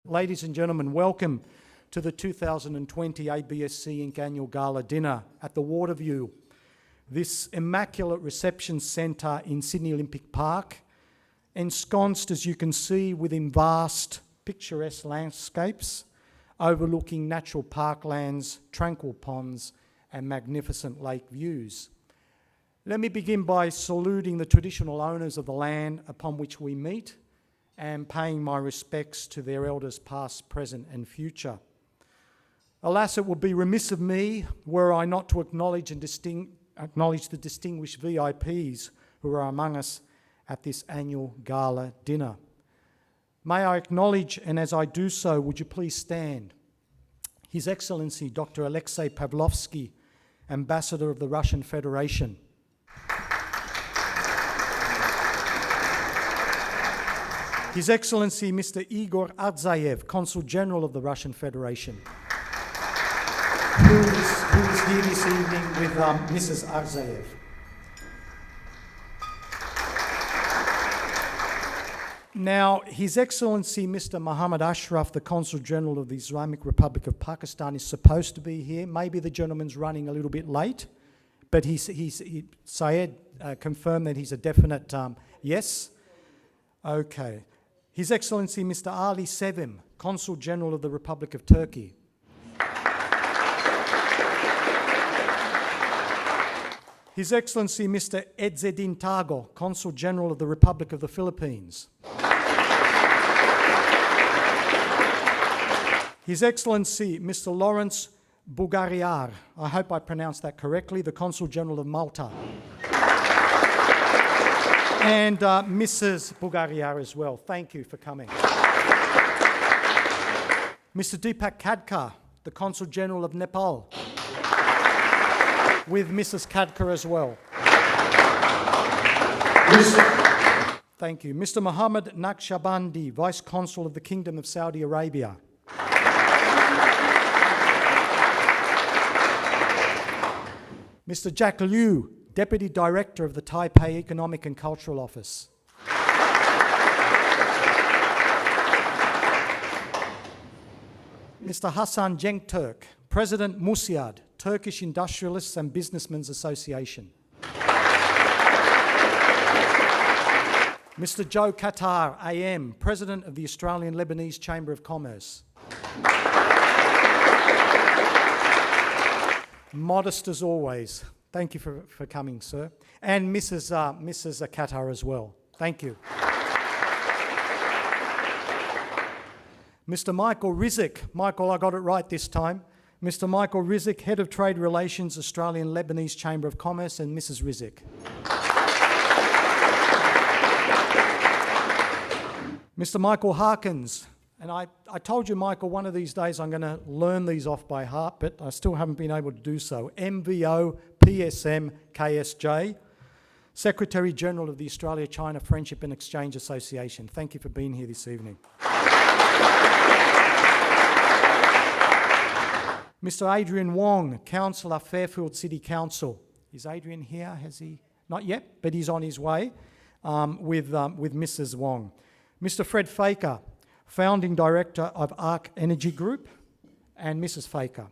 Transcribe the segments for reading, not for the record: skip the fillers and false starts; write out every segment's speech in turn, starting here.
Ladies and gentlemen, welcome to the 2020 ABSC Inc. Annual Gala Dinner at the Waterview, this immaculate reception centre in Sydney Olympic Park, ensconced, as you can see, within vast, picturesque landscapes, overlooking natural parklands, tranquil ponds, and magnificent lake views. Let me begin by saluting the traditional owners of the land upon which we meet and paying my respects to their elders past, present and future. Alas, it would be remiss of me were I not to acknowledge the distinguished VIPs who are among us at this annual gala dinner. May I acknowledge, and as I do so, would you please stand, His Excellency Dr. Alexei Pavlovsky, Ambassador of the Russian Federation. His Excellency Mr. Igor Ardzayev, Consul General of the Russian Federation, who is here this evening with Mrs. Ardzayev. Now, His Excellency Mr. Muhammad Ashraf, the Consul General of the Islamic Republic of Pakistan, is supposed to be here. Maybe the gentleman's running a little bit late, but Syed confirmed that he's a definite yes. Okay. His Excellency Mr. Ali Sevim, Consul General of the Republic of Turkey. His Excellency Mr. Edzedin Tago, Consul General of the Republic of the Philippines. His Excellency Mr. Lawrence Bugariar, I hope I pronounced that correctly, the Consul General of Malta. And Mrs. Bugariar as well. Thank you for coming. Mr. Deepak Khadka, the Consul General of Nepal, with Mrs. Khadka as well. Thank you. Mr. Mohammed Naqshbandi, Vice Consul of the Kingdom of Saudi Arabia. Mr. Jack Liu, Deputy Director of the Taipei Economic and Cultural Office. Mr. Hasan Cenkturk, President Musiad, Turkish Industrialists and Businessmen's Association. Mr. Joe Qatar, AM, President of the Australian Lebanese Chamber of Commerce. Modest as always. Thank you for coming, sir. And Mrs. Qatar as well. Thank you. Mr. Michael Rizik. Michael, I got it right this time. Mr. Michael Rizik, Head of Trade Relations, Australian Lebanese Chamber of Commerce, and Mrs. Rizik. Mr. Michael Harkins. And I told you, Michael, one of these days I'm going to learn these off by heart, but I still haven't been able to do so. MVO PSM KSJ, Secretary General of the Australia-China Friendship and Exchange Association. Thank you for being here this evening. Mr. Adrian Wong, Councillor, Fairfield City Council. Is Adrian here? Has he? Not yet, but he's on his way with Mrs. Wong. Mr. Fred Faker, Founding Director of Arc Energy Group, and Mrs. Faker.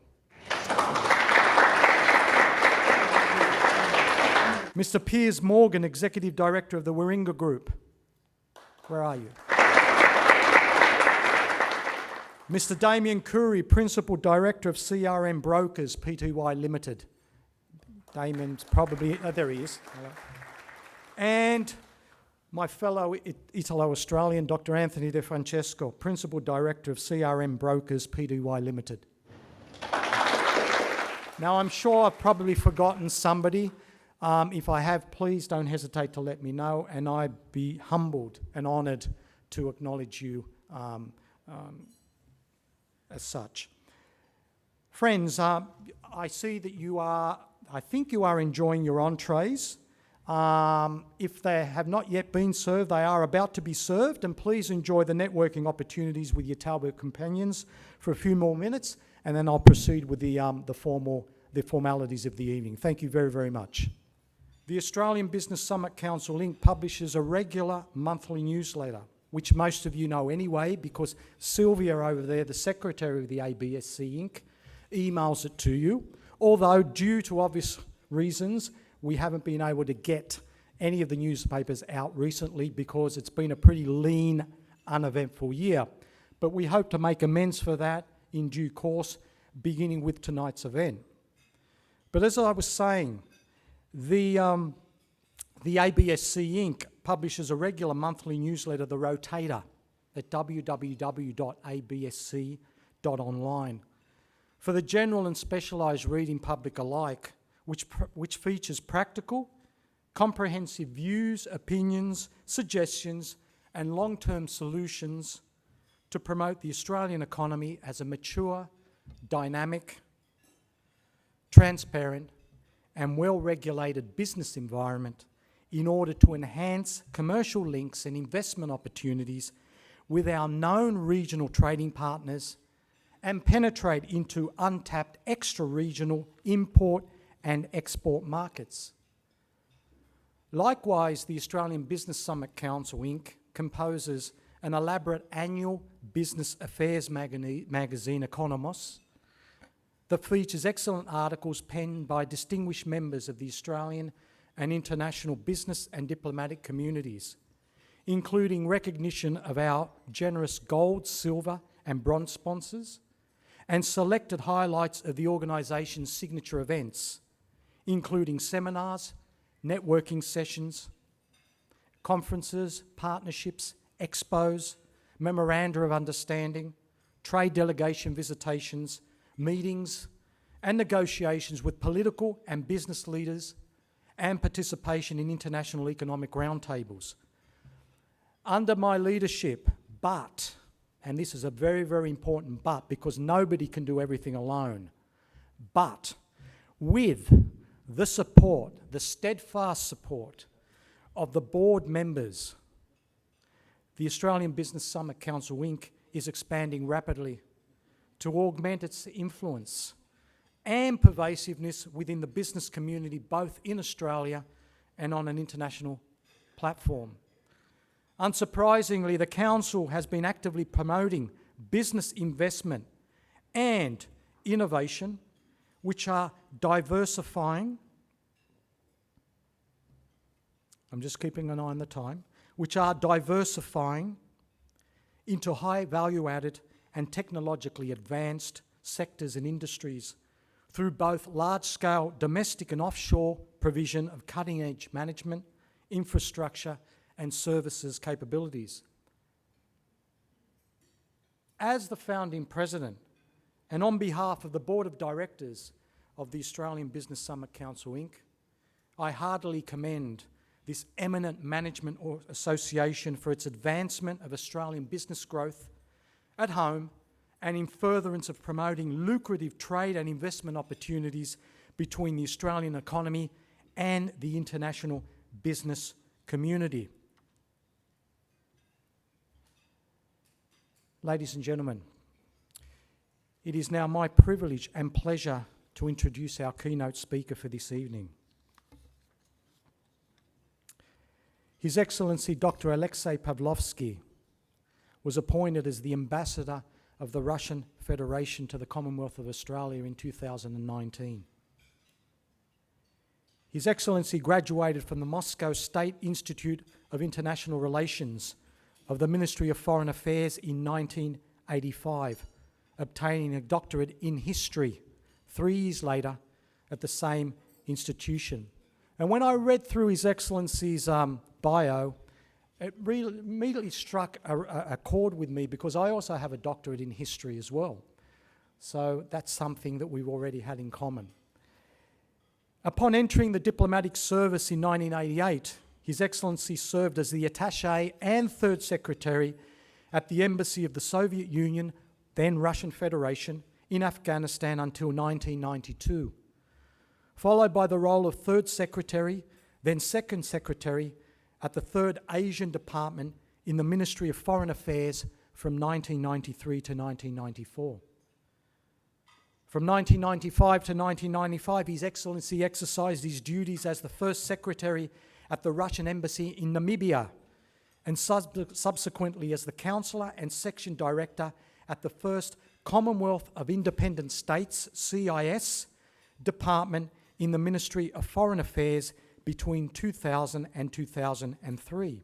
Mr. Piers Morgan, Executive Director of the Warringah Group. Where are you? Mr. Damien Curry, Principal Director of CRM Brokers Pty Limited. Damien's probably, there he is. And my fellow Italo-Australian, Dr. Anthony De Francesco, Principal Director of CRM Brokers Pty Limited. Now, I'm sure I've probably forgotten somebody. If I have, please don't hesitate to let me know, and I'd be humbled and honoured to acknowledge you as such. Friends, I see that I think you are enjoying your entrees. If they have not yet been served, they are about to be served, and please enjoy the networking opportunities with your Talbot companions for a few more minutes, and then I'll proceed with the formalities of the evening. Thank you very, very much. The Australian Business Summit Council Inc. publishes a regular monthly newsletter which most of you know anyway, because Sylvia over there, the secretary of the ABSC Inc., emails it to you, although due to obvious reasons, we haven't been able to get any of the newspapers out recently because it's been a pretty lean, uneventful year. But we hope to make amends for that in due course, beginning with tonight's event. But as I was saying, the ABSC Inc. publishes a regular monthly newsletter, The Rotator, at www.absc.online. For the general and specialised reading public alike, which features practical, comprehensive views, opinions, suggestions, and long-term solutions to promote the Australian economy as a mature, dynamic, transparent, and well-regulated business environment in order to enhance commercial links and investment opportunities with our known regional trading partners and penetrate into untapped extra-regional import and export markets. Likewise, the Australian Business Summit Council Inc. composes an elaborate annual business affairs magazine, Economos, that features excellent articles penned by distinguished members of the Australian and international business and diplomatic communities, including recognition of our generous gold, silver and bronze sponsors, and selected highlights of the organisation's signature events, including seminars, networking sessions, conferences, partnerships, expos, memoranda of understanding, trade delegation visitations, meetings and negotiations with political and business leaders, and participation in international economic roundtables. Under my leadership, but, and this is a very, very important but, because nobody can do everything alone, but with the support, the steadfast support of the board members, the Australian Business Summit Council Inc. is expanding rapidly to augment its influence and pervasiveness within the business community, both in Australia and on an international platform. Unsurprisingly, the Council has been actively promoting business investment and innovation, which are diversifying, I'm just keeping an eye on the time, which are diversifying into high value-added and technologically advanced sectors and industries through both large-scale domestic and offshore provision of cutting-edge management, infrastructure and services capabilities. As the founding president, and on behalf of the Board of Directors of the Australian Business Summit Council Inc., I heartily commend this eminent management association for its advancement of Australian business growth at home and in furtherance of promoting lucrative trade and investment opportunities between the Australian economy and the international business community. Ladies and gentlemen, it is now my privilege and pleasure to introduce our keynote speaker for this evening. His Excellency Dr. Alexei Pavlovsky was appointed as the Ambassador of the Russian Federation to the Commonwealth of Australia in 2019. His Excellency graduated from the Moscow State Institute of International Relations of the Ministry of Foreign Affairs in 1985, obtaining a doctorate in history 3 years later at the same institution. And when I read through His Excellency's bio, it really immediately struck a chord with me because I also have a doctorate in history as well. So that's something that we've already had in common. Upon entering the diplomatic service in 1988, His Excellency served as the Attaché and Third Secretary at the Embassy of the Soviet Union, then Russian Federation, in Afghanistan until 1992, followed by the role of Third Secretary, then Second Secretary at the Third Asian Department in the Ministry of Foreign Affairs from 1993 to 1994. From 1995 to 1995, His Excellency exercised his duties as the First Secretary at the Russian Embassy in Namibia and subsequently as the Counsellor and Section Director at the first Commonwealth of Independent States, CIS, Department in the Ministry of Foreign Affairs between 2000 and 2003.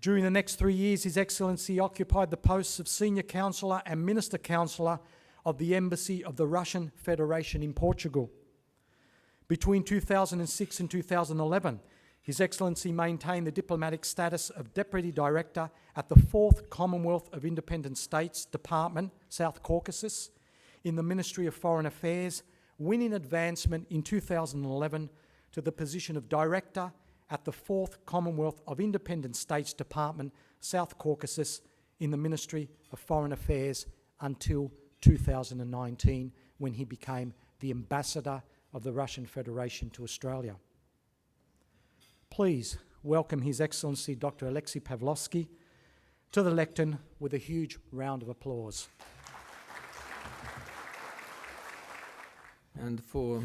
During the next 3 years, His Excellency occupied the posts of Senior Counsellor and Minister Counsellor of the Embassy of the Russian Federation in Portugal. Between 2006 and 2011, His Excellency maintained the diplomatic status of Deputy Director at the 4th Commonwealth of Independent States Department, South Caucasus, in the Ministry of Foreign Affairs, winning advancement in 2011 to the position of Director at the 4th Commonwealth of Independent States Department, South Caucasus, in the Ministry of Foreign Affairs until 2019, when he became the Ambassador of the Russian Federation to Australia. Please welcome His Excellency Dr. Alexei Pavlovsky to the lectern with a huge round of applause. And for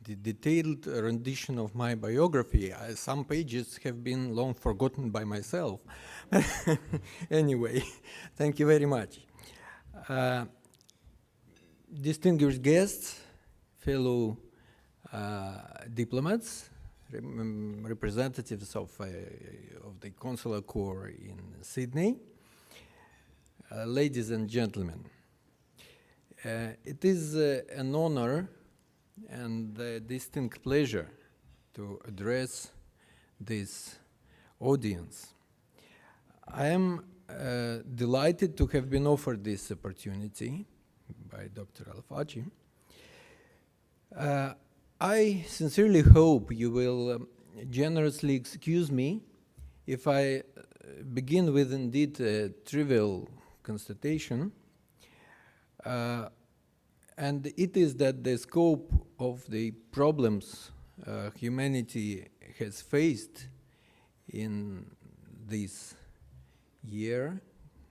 the detailed rendition of my biography, some pages have been long forgotten by myself. Anyway, thank you very much. Distinguished guests, fellow diplomats, representatives of the Consular Corps in Sydney, ladies and gentlemen. It is an honor and a distinct pleasure to address this audience. I am delighted to have been offered this opportunity by Dr. Al-Fachi. I sincerely hope you will generously excuse me if I begin with indeed a trivial constatation, and it is that the scope of the problems humanity has faced in this year,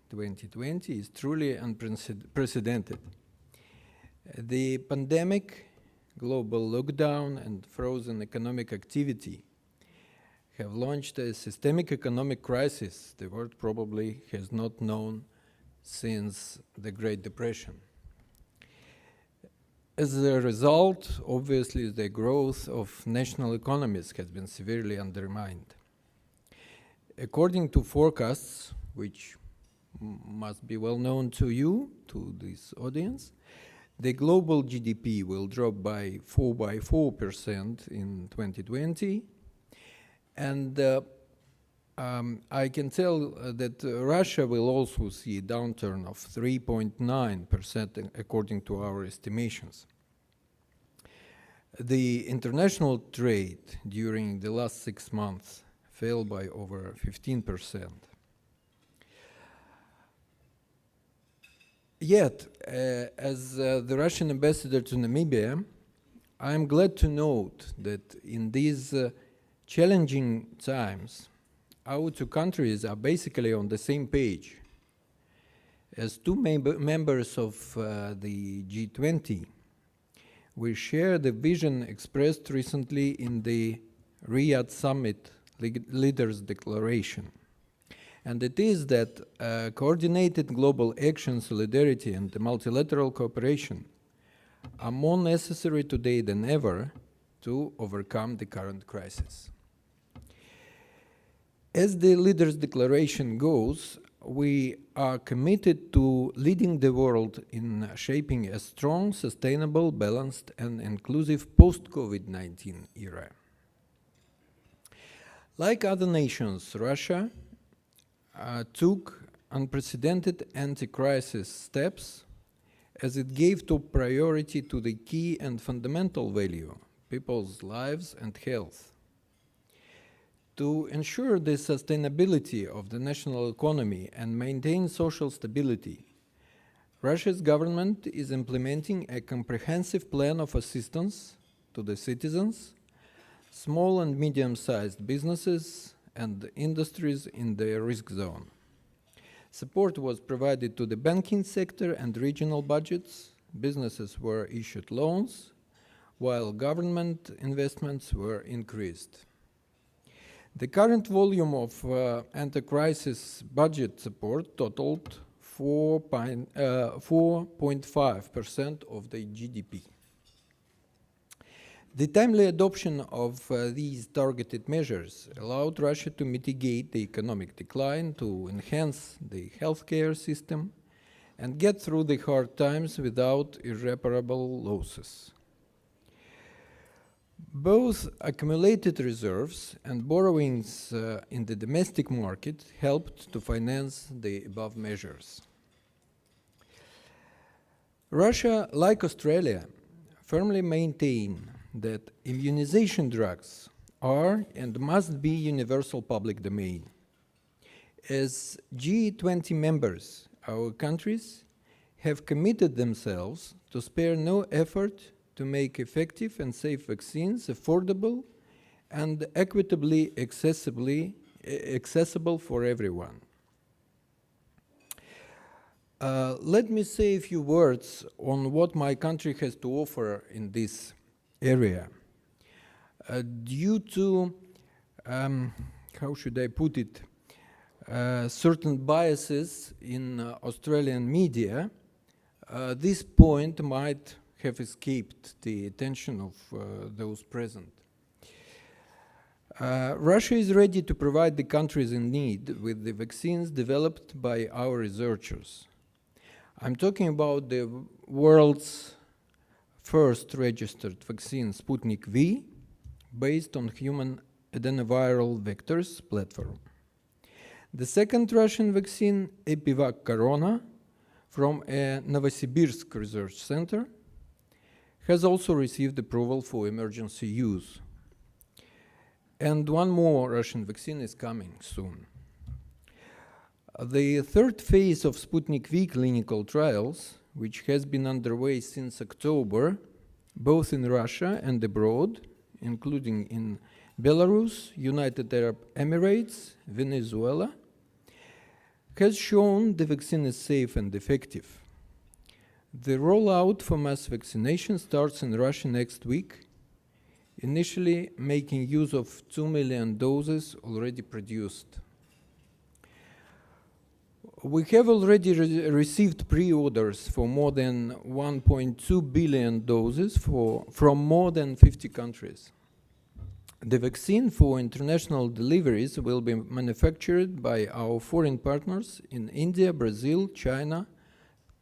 2020, is truly unprecedented. The pandemic, global lockdown, and frozen economic activity have launched a systemic economic crisis the world probably has not known since the Great Depression. As a result, obviously, the growth of national economies has been severely undermined. According to forecasts, which must be well known to you, to this audience, the global GDP will drop by 4% in 2020, and I can tell that Russia will also see a downturn of 3.9% according to our estimations. The international trade during the last 6 months fell by over 15%. Yet, as the Russian ambassador to Namibia, I am glad to note that in these challenging times, our two countries are basically on the same page. As two members of the G20, we share the vision expressed recently in the Riyadh Summit Leaders' Declaration. And it is that coordinated global action, solidarity, and multilateral cooperation are more necessary today than ever to overcome the current crisis. As the Leaders' Declaration goes, we are committed to leading the world in shaping a strong, sustainable, balanced, and inclusive post-COVID-19 era. Like other nations, Russia took unprecedented anti-crisis steps as it gave top priority to the key and fundamental value, people's lives and health. To ensure the sustainability of the national economy and maintain social stability, Russia's government is implementing a comprehensive plan of assistance to the citizens, small and medium-sized businesses, and industries in the risk zone. Support was provided to the banking sector and regional budgets. Businesses were issued loans, while government investments were increased. The current volume of anti-crisis budget support totaled 4.5% of the GDP. The timely adoption of these targeted measures allowed Russia to mitigate the economic decline, to enhance the healthcare system, and get through the hard times without irreparable losses. Both accumulated reserves and borrowings in the domestic market helped to finance the above measures. Russia, like Australia, firmly maintain that immunization drugs are and must be universal public domain. As G20 members, our countries have committed themselves to spare no effort to make effective and safe vaccines affordable and equitably accessible for everyone. Let me say a few words on what my country has to offer in this area. Due to, how should I put it, certain biases in Australian media, this point might have escaped the attention of those present. Russia is ready to provide the countries in need with the vaccines developed by our researchers. I'm talking about the world's first registered vaccine, Sputnik V, based on human adenoviral vectors platform. The second Russian vaccine, Epivac Corona, from a Novosibirsk research center, has also received approval for emergency use. And one more Russian vaccine is coming soon. The third phase of Sputnik V clinical trials, which has been underway since October, both in Russia and abroad, including in Belarus, United Arab Emirates, Venezuela, has shown the vaccine is safe and effective. The rollout for mass vaccination starts in Russia next week, initially making use of 2 million doses already produced. We have already received pre-orders for more than 1.2 billion doses from more than 50 countries. The vaccine for international deliveries will be manufactured by our foreign partners in India, Brazil, China,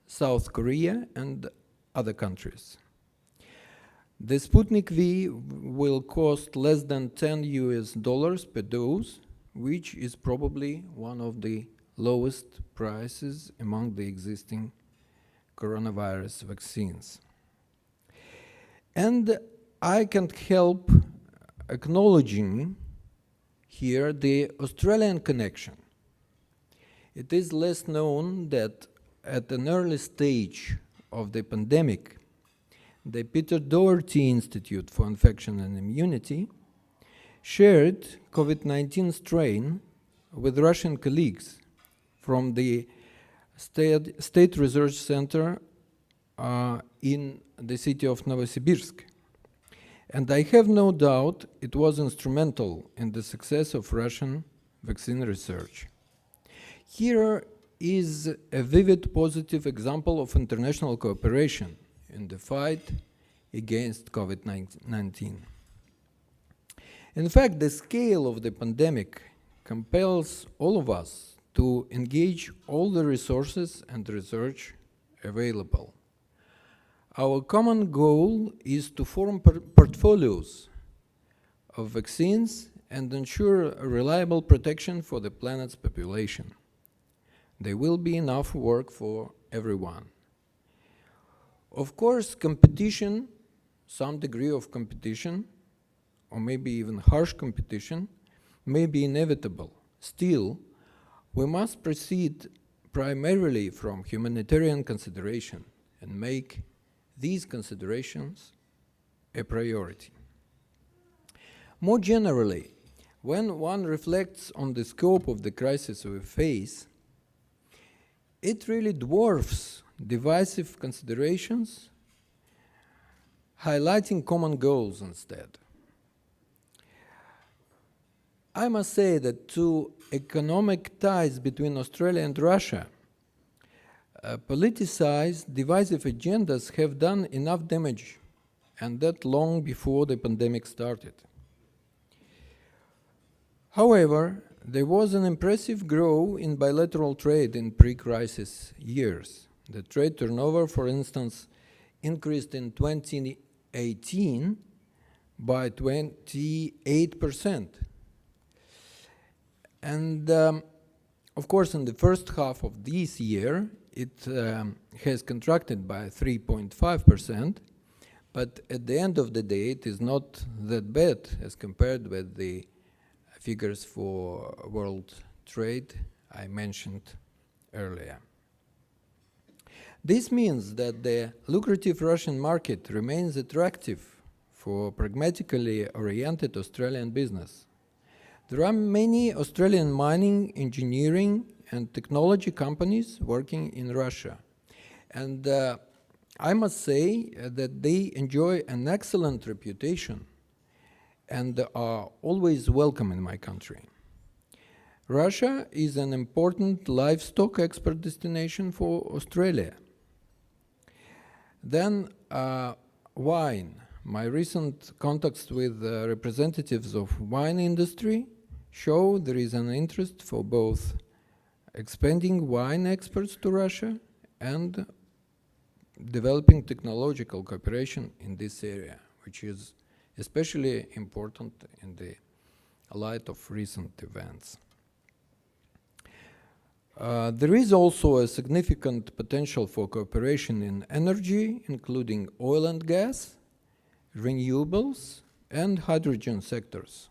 South Korea, and other countries. The Sputnik V will cost less than $10 per dose, which is probably one of the lowest prices among the existing coronavirus vaccines. And I can't help acknowledging here the Australian connection. It is less known that at an early stage of the pandemic, the Peter Doherty Institute for Infection and Immunity shared COVID-19 strain with Russian colleagues from the State Research Center in the city of Novosibirsk. And I have no doubt it was instrumental in the success of Russian vaccine research. Here is a vivid positive example of international cooperation in the fight against COVID-19. In fact, the scale of the pandemic compels all of us to engage all the resources and research available. Our common goal is to form portfolios of vaccines and ensure a reliable protection for the planet's population. There will be enough work for everyone. Of course, competition, some degree of competition, or maybe even harsh competition, may be inevitable. Still, we must proceed primarily from humanitarian consideration and make these considerations a priority. More generally, when one reflects on the scope of the crisis we face, it really dwarfs divisive considerations, highlighting common goals instead. I must say that to economic ties between Australia and Russia, politicized, divisive agendas have done enough damage, and that long before the pandemic started. However, there was an impressive growth in bilateral trade in pre-crisis years. The trade turnover, for instance, increased in 2018 by 28%. And of course, in the first half of this year, it has contracted by 3.5%, but at the end of the day, it is not that bad as compared with the figures for world trade I mentioned earlier. This means that the lucrative Russian market remains attractive for pragmatically oriented Australian business. There are many Australian mining, engineering, and technology companies working in Russia. And I must say that they enjoy an excellent reputation and are always welcome in my country. Russia is an important livestock export destination for Australia. Then wine. My recent contacts with representatives of wine industry show there is an interest for both expanding wine exports to Russia and developing technological cooperation in this area, which is especially important in the light of recent events. There is also a significant potential for cooperation in energy, including oil and gas, renewables, and hydrogen sectors.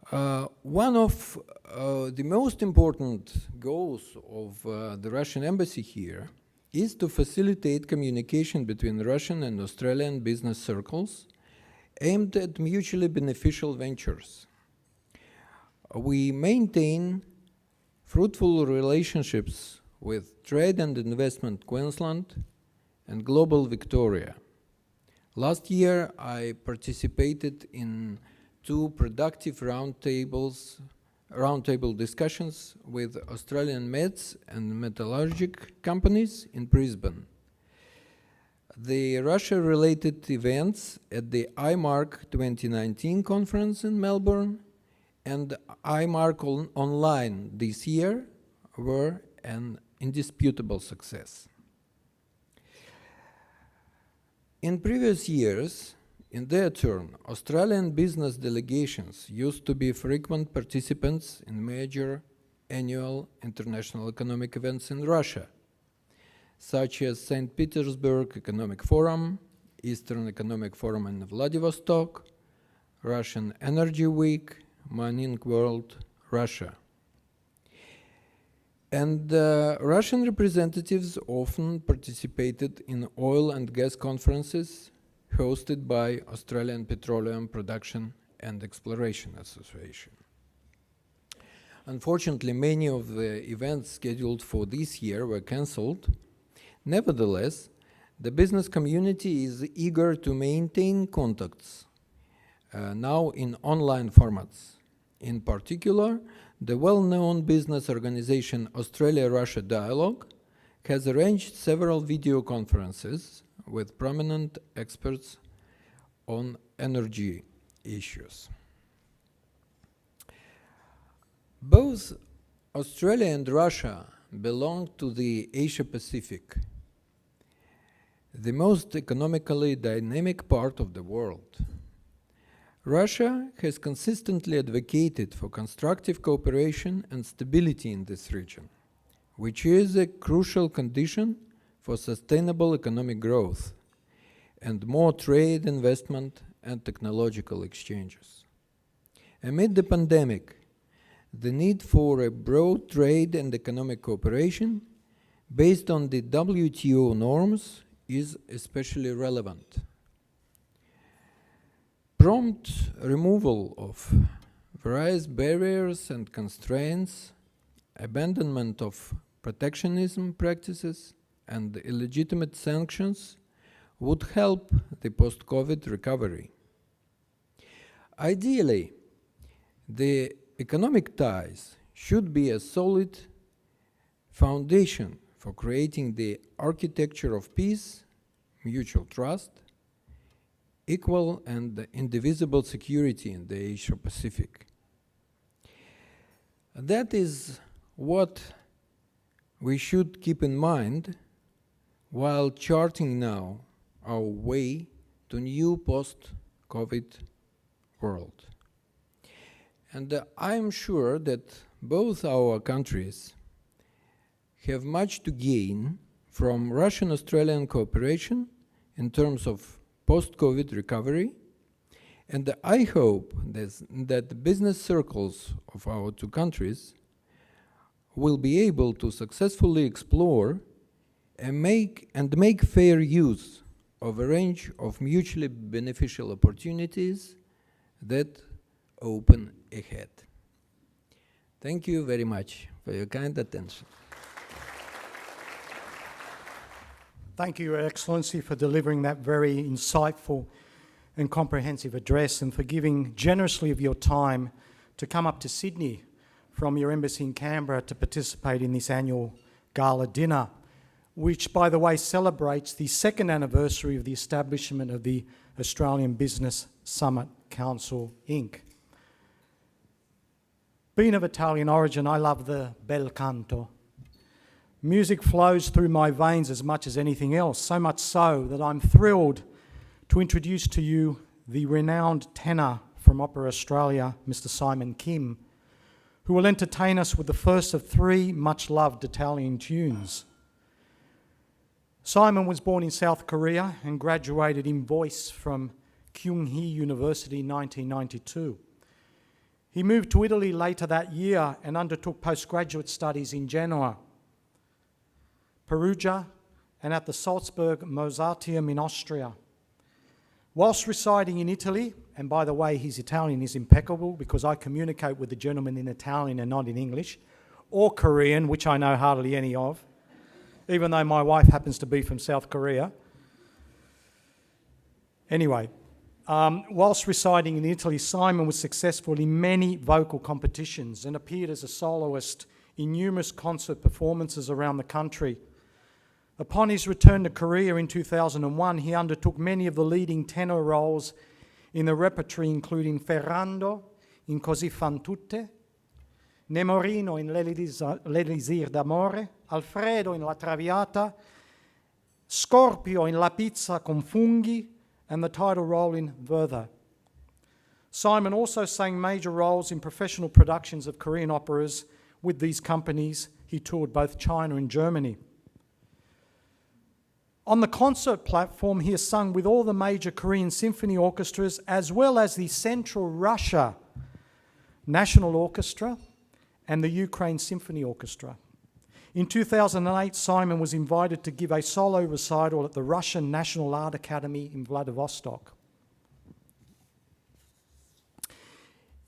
One of the most important goals of the Russian embassy here is to facilitate communication between Russian and Australian business circles aimed at mutually beneficial ventures. We maintain fruitful relationships with Trade and Investment Queensland and Global Victoria. Last year, I participated in 2 productive roundtable discussions with Australian meds and metallurgic companies in Brisbane. The Russia-related events at the IMARC 2019 conference in Melbourne and IMARC Online this year were an indisputable success. In previous years, in their turn, Australian business delegations used to be frequent participants in major annual international economic events in Russia, such as St. Petersburg Economic Forum, Eastern Economic Forum in Vladivostok, Russian Energy Week, Mining World, Russia. And Russian representatives often participated in oil and gas conferences hosted by Australian Petroleum Production and Exploration Association. Unfortunately, many of the events scheduled for this year were cancelled. Nevertheless, the business community is eager to maintain contacts now in online formats. In particular, the well-known business organization Australia-Russia Dialogue has arranged several video conferences with prominent experts on energy issues. Both Australia and Russia belong to the Asia-Pacific, the most economically dynamic part of the world. Russia has consistently advocated for constructive cooperation and stability in this region, which is a crucial condition for sustainable economic growth and more trade, investment, and technological exchanges. Amid the pandemic, the need for a broad trade and economic cooperation based on the WTO norms is especially relevant. Prompt removal of various barriers and constraints, abandonment of protectionism practices, and illegitimate sanctions would help the post-COVID recovery. Ideally, the economic ties should be a solid foundation for creating the architecture of peace, mutual trust, equal and indivisible security in the Asia-Pacific. That is what we should keep in mind while charting now our way to new post-COVID world. And I am sure that both our countries have much to gain from Russian-Australian cooperation in terms of post-COVID recovery, and I hope that the business circles of our two countries will be able to successfully explore and make fair use of a range of mutually beneficial opportunities that open ahead. Thank you very much for your kind attention. Thank you, Your Excellency, for delivering that very insightful and comprehensive address, and for giving generously of your time to come up to Sydney from your embassy in Canberra to participate in this annual gala dinner, which, by the way, celebrates the second anniversary of the establishment of the Australian Business Summit Council, Inc. Being of Italian origin, I love the bel canto. Music flows through my veins as much as anything else, so much so that I'm thrilled to introduce to you the renowned tenor from Opera Australia, Mr. Simon Kim, who will entertain us with the first of three much-loved Italian tunes. Simon was born in South Korea and graduated in voice from Kyung-hee University in 1992. He moved to Italy later that year and undertook postgraduate studies in Genoa, Perugia, and at the Salzburg Mozarteum in Austria. Whilst residing in Italy, and by the way, his Italian is impeccable because I communicate with the gentleman in Italian and not in English, or Korean, which I know hardly any of, even though my wife happens to be from South Korea. Anyway, whilst residing in Italy, Simon was successful in many vocal competitions and appeared as a soloist in numerous concert performances around the country. Upon his return to Korea in 2001, he undertook many of the leading tenor roles in the repertory, including Ferrando in Così fan tutte, Nemorino in L'Elisir d'Amore, Alfredo in La Traviata, Scorpio in La Pizza con Funghi, and the title role in Werther. Simon also sang major roles in professional productions of Korean operas. With these companies, he toured both China and Germany. On the concert platform, he has sung with all the major Korean symphony orchestras, as well as the Central Russia National Orchestra and the Ukraine Symphony Orchestra. In 2008, Simon was invited to give a solo recital at the Russian National Art Academy in Vladivostok.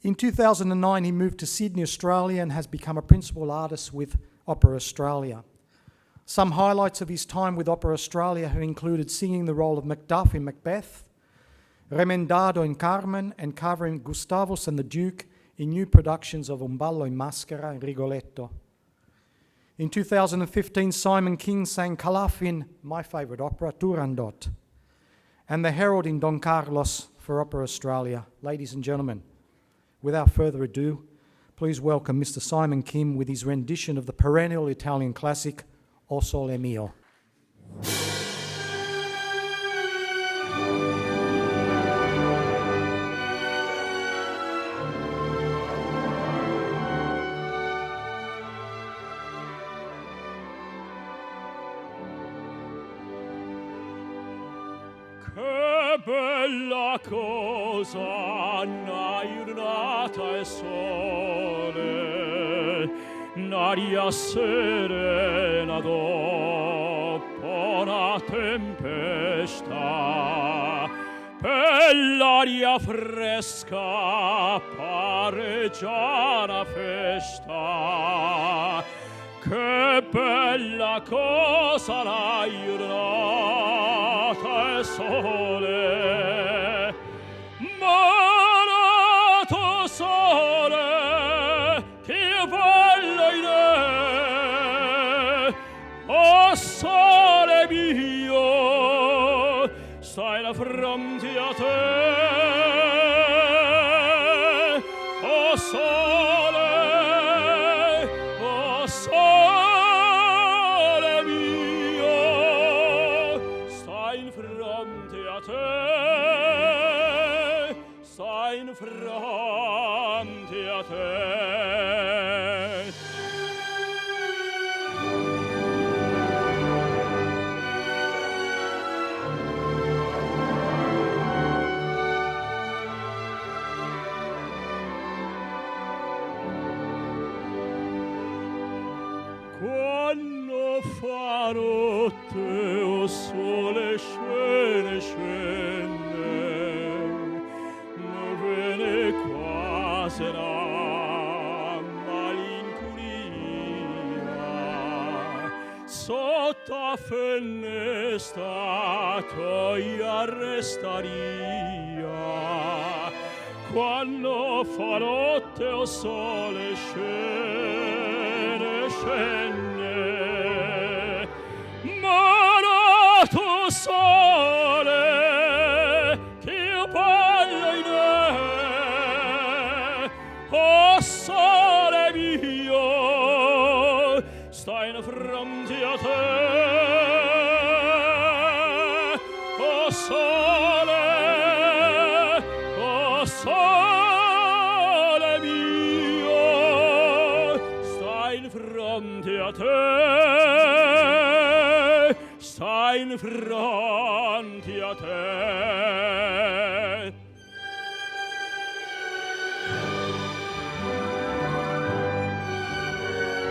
In 2009, he moved to Sydney, Australia, and has become a principal artist with Opera Australia. Some highlights of his time with Opera Australia have included singing the role of Macduff in Macbeth, Remendado in Carmen, and covering Gustavus and the Duke in new productions of Un ballo in maschera and Rigoletto. In 2015, Simon King sang Calaf in my favourite opera, Turandot, and the Herald in Don Carlos for Opera Australia. Ladies and gentlemen, without further ado, please welcome Mr. Simon Kim with his rendition of the perennial Italian classic, O Sole Mio. Che bella cosa, una giornata e sole, un'aria serena dopo una tempesta, per l'aria fresca pare già una festa. Che bella cosa la giornata e sole, ma oh sole mio, stai davanti a te, oh sole mio, stai in fronte a te, stai in fronte a te. Quando fa notte, o sole scende, ne viene quasi la malinconia. Sotto a finestra tua restaria. Quando fa notte, o sole scende, ma tu sole che io voglio in te, oh sole mio, stai in fronte a te, oh sole mio, stai in fronte a te, stai in fronte a te. Oh sole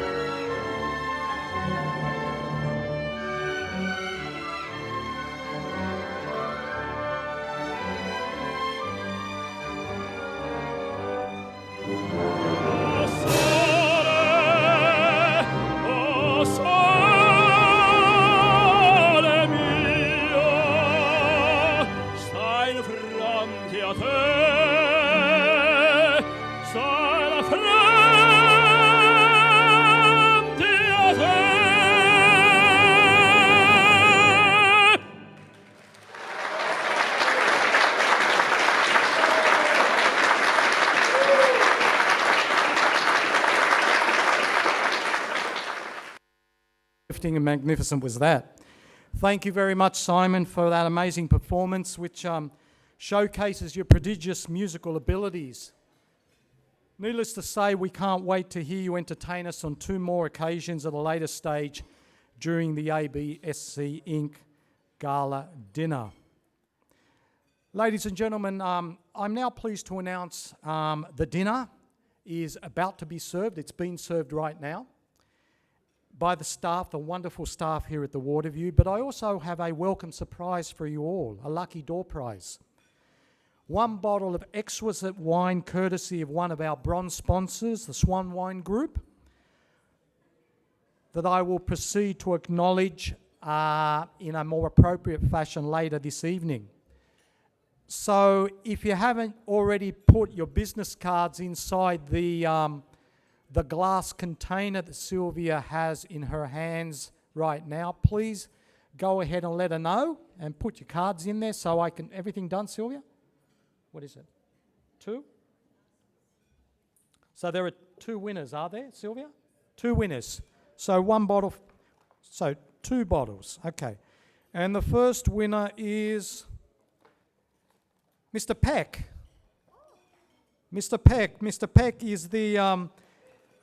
mio, stai in fronte a te, stai in fronte a te. Uplifting and magnificent was that. Thank you very much, Simon, for that amazing performance, which showcases your prodigious musical abilities. Needless to say, we can't wait to hear you entertain us on 2 more occasions at a later stage during the ABSC Inc. Gala dinner. Ladies and gentlemen, I'm now pleased to announce the dinner is about to be served. It's being served right now by the staff, the wonderful staff here at the Waterview, but I also have a welcome surprise for you all, a lucky door prize. 1 bottle of exquisite wine courtesy of one of our bronze sponsors, the Swan Wine Group, that I will proceed to acknowledge in a more appropriate fashion later this evening. So if you haven't already put your business cards inside the glass container that Sylvia has in her hands right now, please go ahead and let her know and put your cards in there so I can... Everything done, Sylvia? What is it? 2? So there are 2 winners, are there, Sylvia? 2 winners. So 1 bottle, so 2 bottles, okay. And the first winner is Mr. Peck. Mr. Peck. Mr. Peck is the...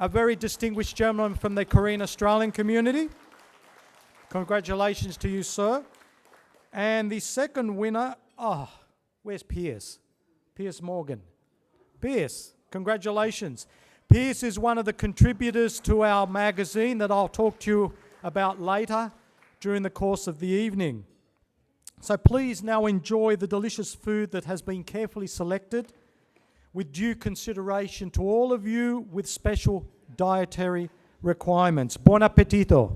a very distinguished gentleman from the Korean Australian community. Congratulations to you, sir. And the second winner, where's Pierce? Pierce Morgan. Pierce, congratulations. Pierce is one of the contributors to our magazine that I'll talk to you about later during the course of the evening. So please now enjoy the delicious food that has been carefully selected with due consideration to all of you with special dietary requirements. Buon appetito.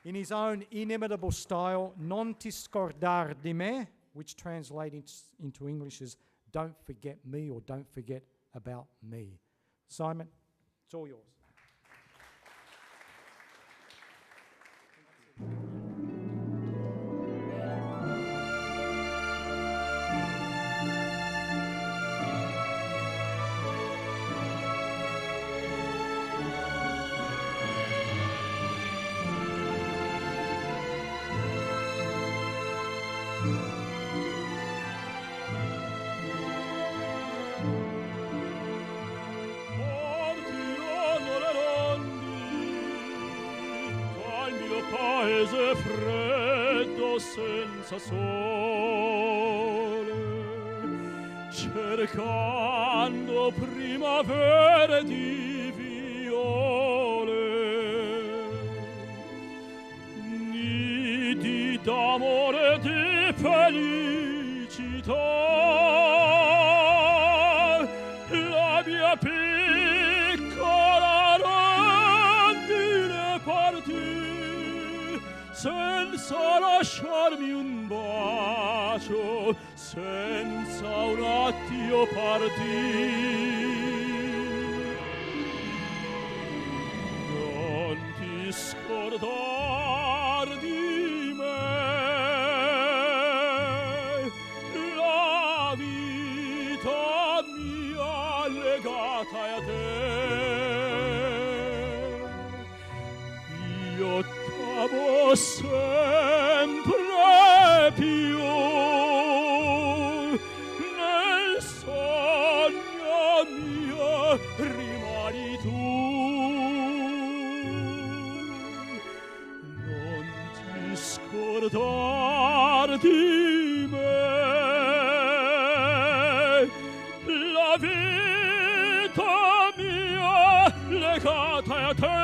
In his own inimitable style, non ti scordar di me, which translates into English is don't forget me or don't forget about me. Simon, it's all yours. paese freddo senza sole, cercando primavere di viole, nidi d'amore di felicità. La mia piccola rondine partì senza lasciarmi un bacio, senza un addio partì. Non ti scordar di me, la vita mia legata a te. Io t'amo sempre più, nel sogno mio rimani tu. Non ti scordar di me, la vita mia legata a te.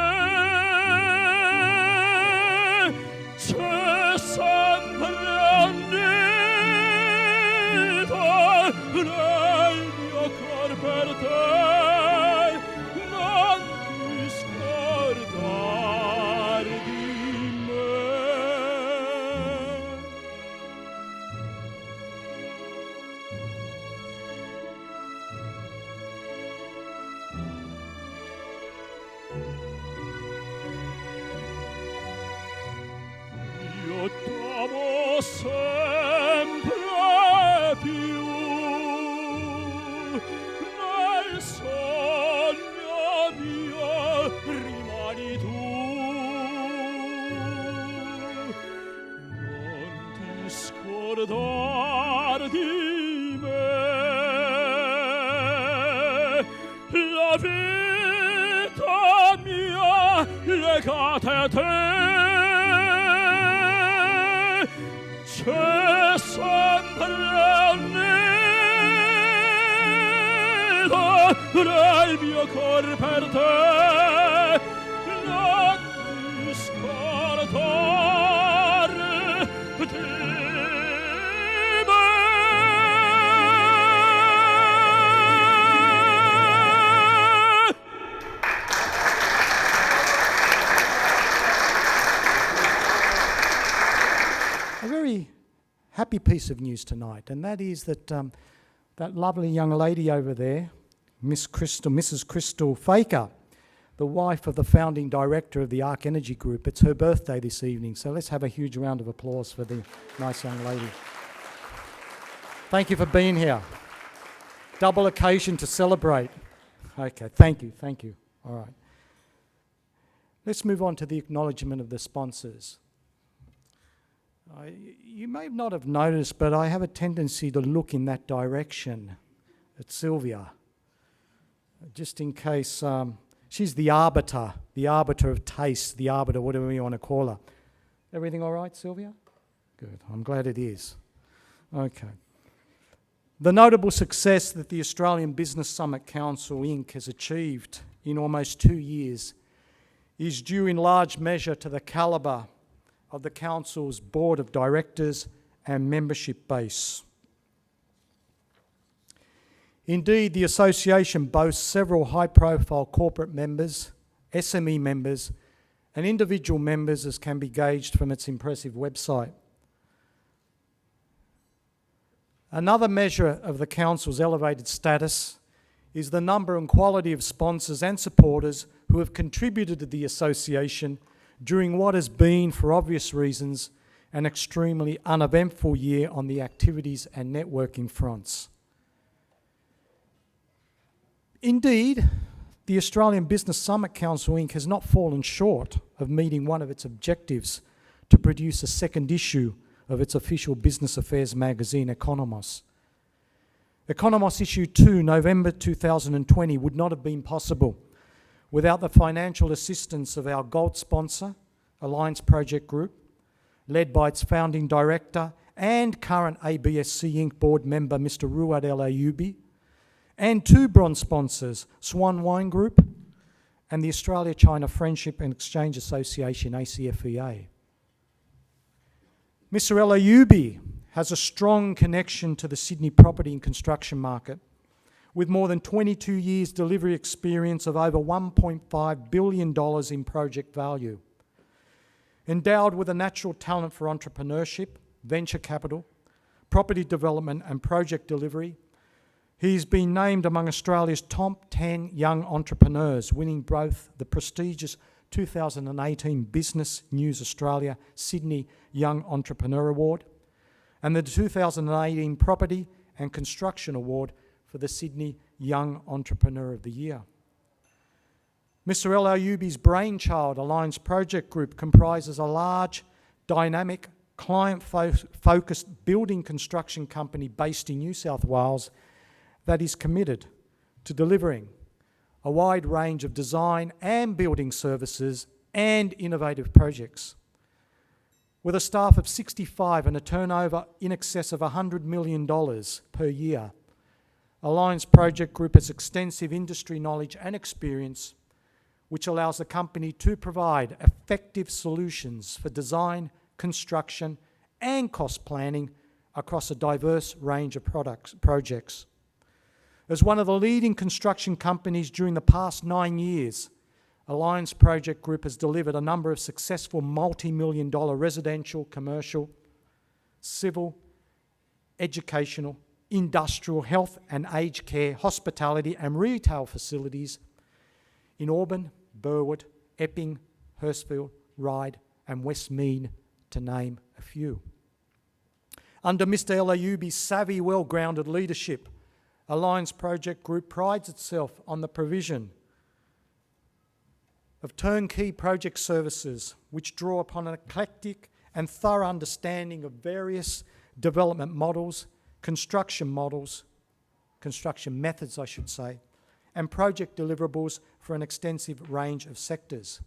C'è sempre un nido nel mio cor per te. Non ti scordar di me. Io t'amo sempre più, nel sogno mio rimani tu. Non ti scordar di me, la vita mia legata a te. C'è sempre un nido nel mio cor per te. Non ti scordar di me. A very happy piece of news tonight, and that is that that lovely young lady over there, Mrs. Crystal Faker, the wife of the founding director of the Arc Energy Group, it's her birthday this evening, so let's have a huge round of applause for the nice young lady. Thank you for being here. Double occasion to celebrate. Okay, thank you. All right. Let's move on to the acknowledgement of the sponsors. You may not have noticed, but I have a tendency to look in that direction at Sylvia, just in case. She's the arbiter of taste, the arbiter, whatever you want to call her. Everything all right, Sylvia? Good, I'm glad it is. Okay. The notable success that the Australian Business Summit Council, Inc. has achieved in almost 2 years is due in large measure to the calibre of the Council's Board of Directors and membership base. Indeed, the Association boasts several high-profile corporate members, SME members, and individual members, as can be gauged from its impressive website. Another measure of the Council's elevated status is the number and quality of sponsors and supporters who have contributed to the Association during what has been, for obvious reasons, an extremely uneventful year on the activities and networking fronts. Indeed, the Australian Business Summit Council, Inc. has not fallen short of meeting one of its objectives to produce a second issue of its official business affairs magazine, Economos. Economos Issue 2, November 2020, would not have been possible without the financial assistance of our gold sponsor, Alliance Project Group, led by its founding director and current ABSC Inc. board member, Mr. Ruad El Ayoubi, and 2 bronze sponsors, Swan Wine Group and the Australia-China Friendship and Exchange Association, ACFEA. Mr. El Ayoubi has a strong connection to the Sydney property and construction market, with more than 22 years delivery experience of over $1.5 billion in project value. Endowed with a natural talent for entrepreneurship, venture capital, property development and project delivery, he's been named among Australia's top 10 young entrepreneurs, winning both the prestigious 2018 Business News Australia Sydney Young Entrepreneur Award and the 2018 Property and Construction Award for the Sydney Young Entrepreneur of the Year. Mr. El Ayoubi's brainchild Alliance Project Group comprises a large, dynamic, client-focused building construction company based in New South Wales that is committed to delivering a wide range of design and building services and innovative projects. With a staff of 65 and a turnover in excess of $100 million per year, Alliance Project Group has extensive industry knowledge and experience, which allows the company to provide effective solutions for design, construction, and cost planning across a diverse range of projects. As one of the leading construction companies during the past 9 years, Alliance Project Group has delivered a number of successful multi-million-dollar residential, commercial, civil, educational, industrial, health and aged care, hospitality and retail facilities in Auburn, Burwood, Epping, Hurstville, Ryde and Westmead, to name a few. Under Mr. El Ayoubi's savvy, well-grounded leadership, Alliance Project Group prides itself on the provision of turnkey project services which draw upon an eclectic and thorough understanding of various development models, construction methods, I should say, and project deliverables for an extensive range of sectors.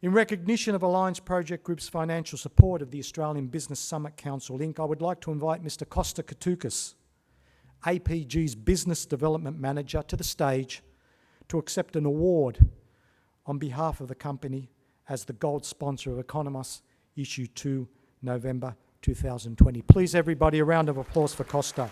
In recognition of Alliance Project Group's financial support of the Australian Business Summit Council Inc., I would like to invite Mr. Costa Katoukas, APG's Business Development Manager, to the stage to accept an award on behalf of the company as the gold sponsor of Economos Issue 2, November 2020. Please, everybody, a round of applause for Costa.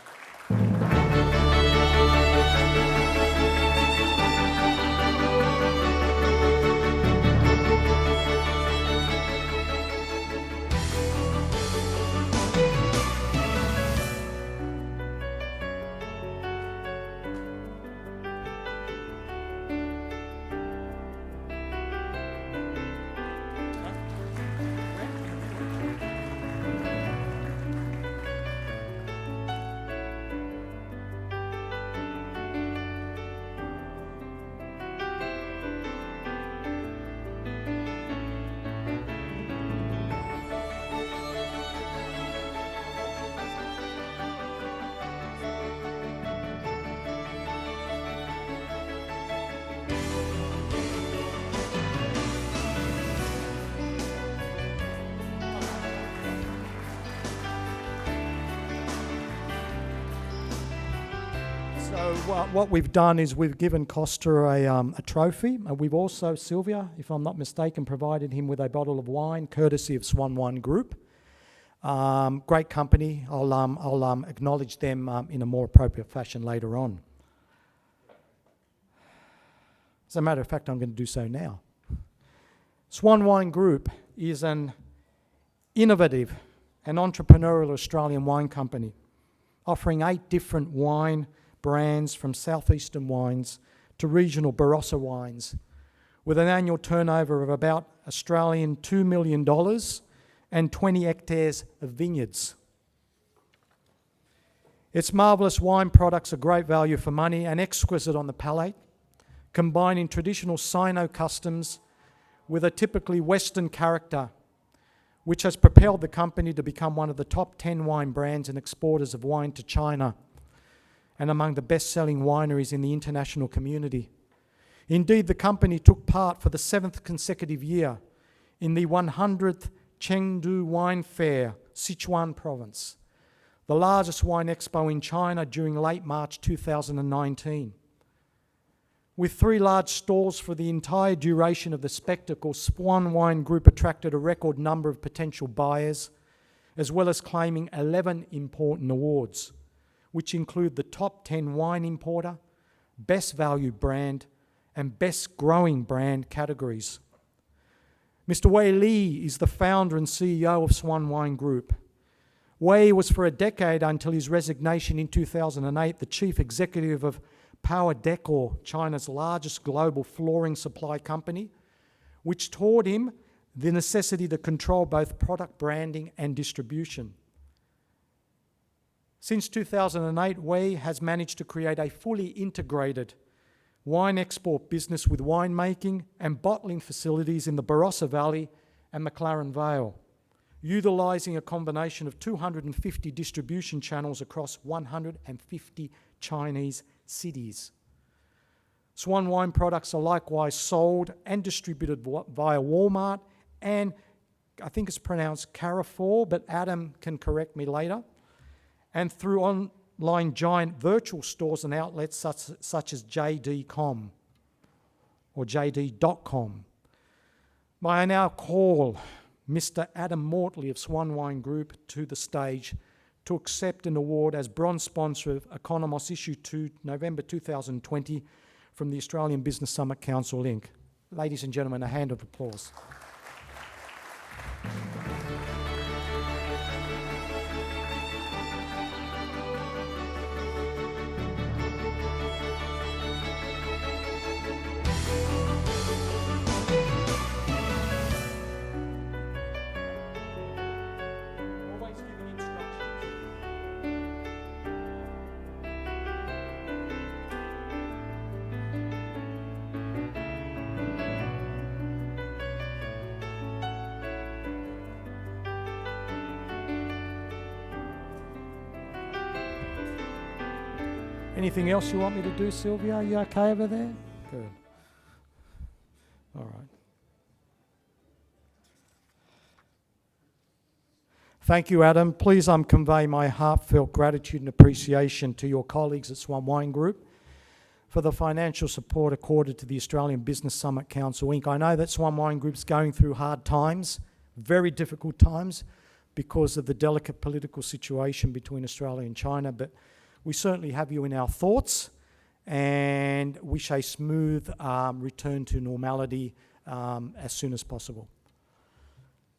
So what we've done is we've given Costa a trophy. We've also, Sylvia, if I'm not mistaken, provided him with a bottle of wine, courtesy of Swan Wine Group. Great company. I'll acknowledge them in a more appropriate fashion later on. As a matter of fact, I'm going to do so now. Swan Wine Group is an innovative and entrepreneurial Australian wine company, offering 8 different wine brands from southeastern wines to regional Barossa wines, with an annual turnover of about Australian $2 million and 20 hectares of vineyards. Its marvellous wine products are great value for money and exquisite on the palate, combining traditional Sino customs with a typically Western character, which has propelled the company to become one of the top 10 wine brands and exporters of wine to China, and among the best-selling wineries in the international community. Indeed, the company took part for the 7th consecutive year in the 100th Chengdu Wine Fair, Sichuan Province, the largest wine expo in China during late March 2019. With 3 large stalls for the entire duration of the spectacle, Swan Wine Group attracted a record number of potential buyers, as well as claiming 11 important awards, which include the Top 10 Wine Importer, Best Value Brand, and Best Growing Brand categories. Mr. Wei Li is the founder and CEO of Swan Wine Group. Wei was for a decade, until his resignation in 2008, the chief executive of Power Decor, China's largest global flooring supply company, which taught him the necessity to control both product branding and distribution. Since 2008, Wei has managed to create a fully integrated wine export business with winemaking and bottling facilities in the Barossa Valley and McLaren Vale, utilising a combination of 250 distribution channels across 150 Chinese cities. Swan Wine products are likewise sold and distributed via Walmart and, I think it's pronounced Carrefour, but Adam can correct me later, and through online giant virtual stores and outlets such as JD.com or JD.com. May I now call Mr. Adam Mortley of Swan Wine Group to the stage to accept an award as bronze sponsor of Economos Issue 2, November 2020, from the Australian Business Summit Council, Inc. Ladies and gentlemen, a hand of applause. Anything else you want me to do, Sylvia? Are you okay over there? Good. All right. Thank you, Adam. Please convey my heartfelt gratitude and appreciation to your colleagues at Swan Wine Group for the financial support accorded to the Australian Business Summit Council, Inc. I know that Swan Wine Group's going through hard times, very difficult times, because of the delicate political situation between Australia and China, but we certainly have you in our thoughts and wish a smooth return to normality as soon as possible.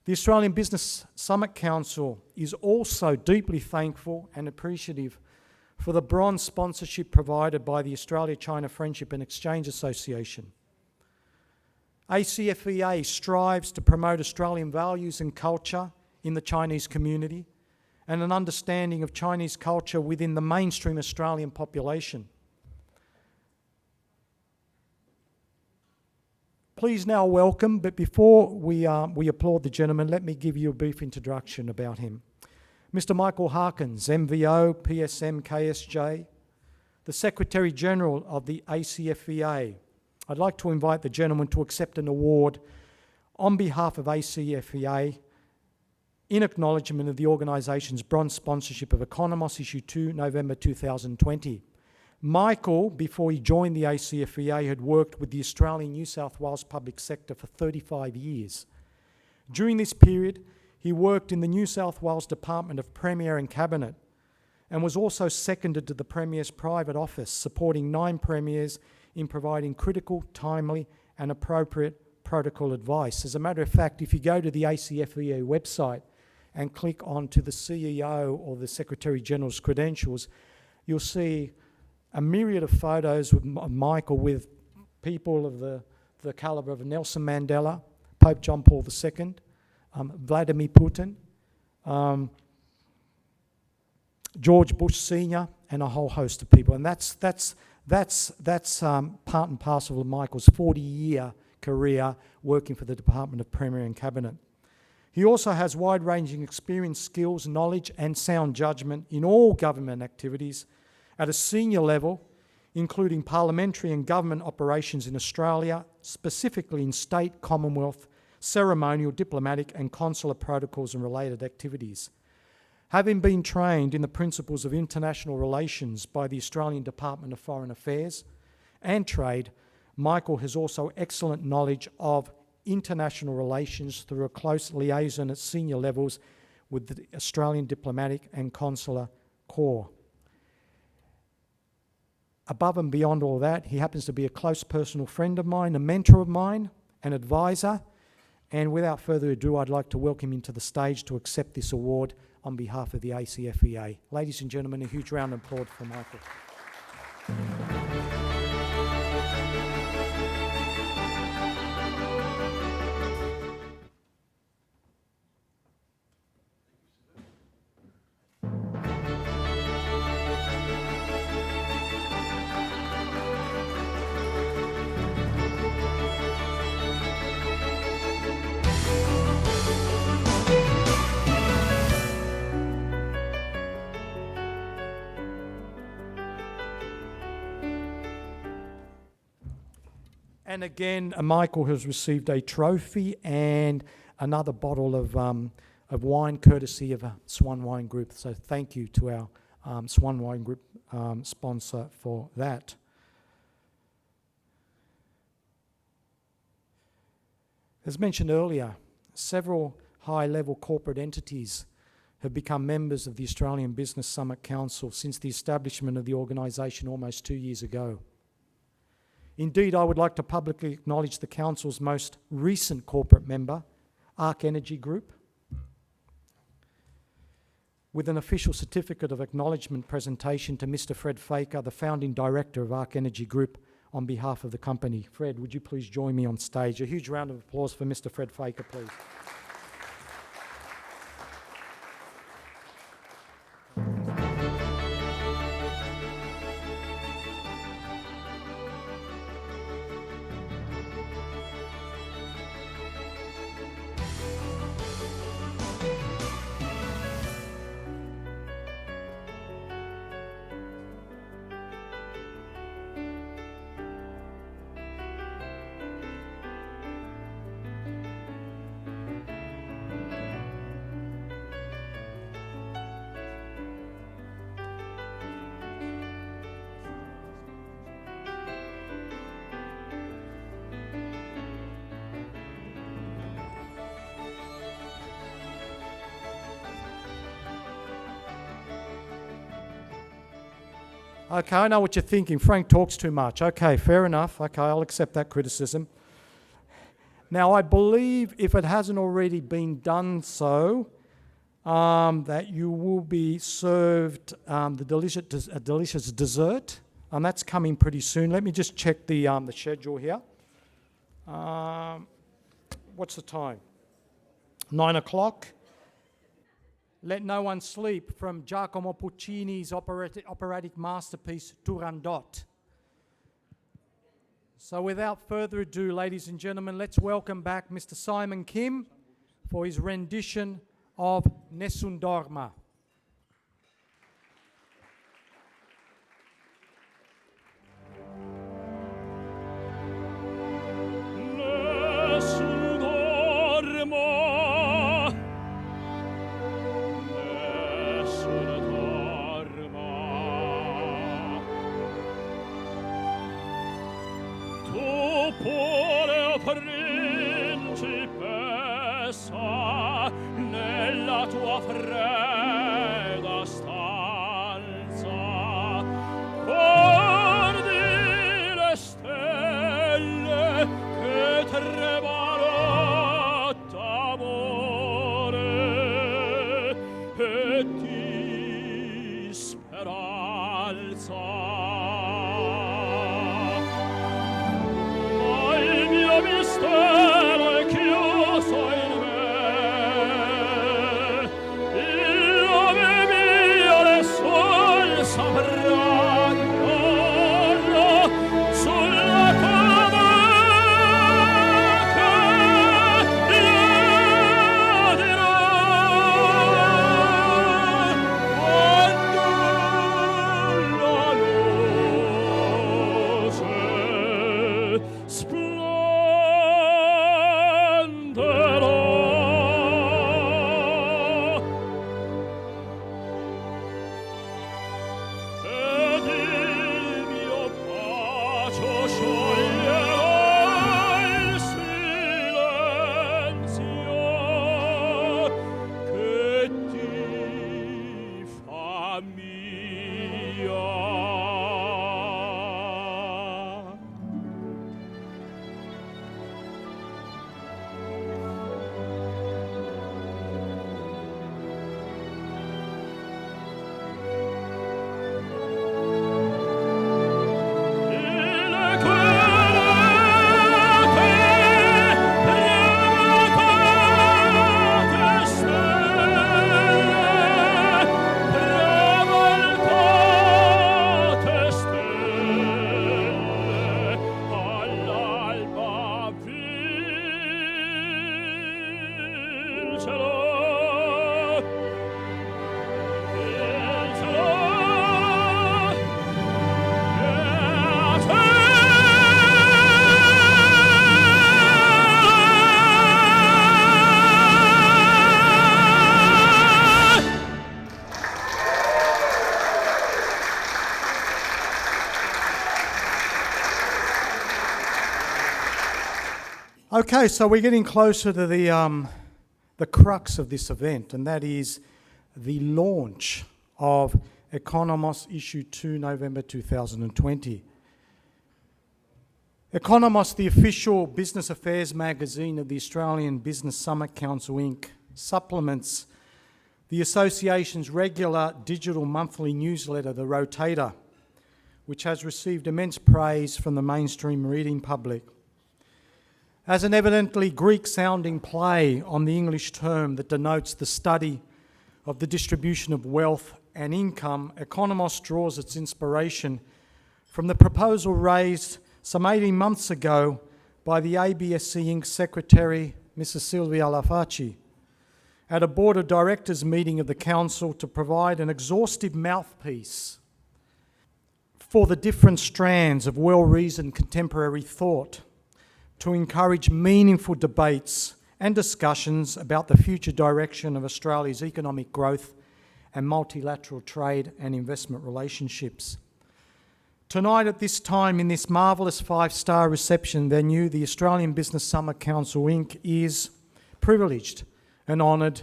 The Australian Business Summit Council is also deeply thankful and appreciative for the bronze sponsorship provided by the Australia-China Friendship and Exchange Association. ACFEA strives to promote Australian values and culture in the Chinese community and an understanding of Chinese culture within the mainstream Australian population. Please now welcome, but before we applaud the gentleman, let me give you a brief introduction about him. Mr. Michael Harkins, MVO, PSM, KSJ, the Secretary-General of the ACFEA. I'd like to invite the gentleman to accept an award on behalf of ACFEA in acknowledgement of the organisation's bronze sponsorship of Economos Issue 2, November 2020. Michael, before he joined the ACFEA, had worked with the Australian New South Wales public sector for 35 years. During this period, he worked in the New South Wales Department of Premier and Cabinet and was also seconded to the Premier's private office, supporting 9 premiers in providing critical, timely and appropriate protocol advice. As a matter of fact, if you go to the ACFEA website and click onto the CEO or the Secretary-General's credentials, you'll see a myriad of photos of Michael with people of the calibre of Nelson Mandela, Pope John Paul II, Vladimir Putin, George Bush Sr., and a whole host of people. And that's part and parcel of Michael's 40-year career working for the Department of Premier and Cabinet. He also has wide-ranging experience, skills, knowledge and sound judgment in all government activities at a senior level, including parliamentary and government operations in Australia, specifically in state, Commonwealth, ceremonial, diplomatic and consular protocols and related activities. Having been trained in the principles of international relations by the Australian Department of Foreign Affairs and Trade, Michael has also excellent knowledge of international relations through a close liaison at senior levels with the Australian Diplomatic and Consular Corps. Above and beyond all that, he happens to be a close personal friend of mine, a mentor of mine, an advisor, and without further ado, I'd like to welcome him to the stage to accept this award on behalf of the ACFEA. Ladies and gentlemen, a huge round of applause for Michael. And again, Michael has received a trophy and another bottle of wine courtesy of Swan Wine Group. So thank you to our Swan Wine Group sponsor for that. As mentioned earlier, several high-level corporate entities have become members of the Australian Business Summit Council since the establishment of the organisation almost 2 years ago. Indeed, I would like to publicly acknowledge the Council's most recent corporate member, Ark Energy Group, with an official certificate of acknowledgement presentation to Mr. Fred Faker, the founding director of Ark Energy Group, on behalf of the company. Fred, would you please join me on stage? A huge round of applause for Mr. Fred Faker, please. Okay, I know what you're thinking. Frank talks too much. Okay, fair enough. Okay, I'll accept that criticism. Now, I believe, if it hasn't already been done so, that you will be served a delicious dessert, and that's coming pretty soon. Let me just check the schedule here. What's the time? 9 o'clock. Let No One Sleep, from Giacomo Puccini's operatic masterpiece Turandot. So without further ado, ladies and gentlemen, let's welcome back Mr. Simon Kim for his rendition of Nessun Dorma. Nessun dorma. Pure principessa nella tua fredda stanza, guardi le stelle che tremano d'amore e di speranza. Mistero è chiuso in me, il nome mio nessun saprà, sulla tua bocca io dirò, quando la Okay, so we're getting closer to the crux of this event, and that is the launch of Economos Issue 2, November 2020. Economos, the official business affairs magazine of the Australian Business Summit Council, Inc., supplements the association's regular digital monthly newsletter, The Rotator, which has received immense praise from the mainstream reading public. As an evidently Greek-sounding play on the English term that denotes the study of the distribution of wealth and income, Economos draws its inspiration from the proposal raised some 18 months ago by the ABSC Inc. Secretary, Mrs. Silvia Lafaci, at a Board of Directors meeting of the Council to provide an exhaustive mouthpiece for the different strands of well-reasoned contemporary thought to encourage meaningful debates and discussions about the future direction of Australia's economic growth and multilateral trade and investment relationships. Tonight at this time in this marvellous five-star reception venue, the Australian Business Summit Council Inc. is privileged and honoured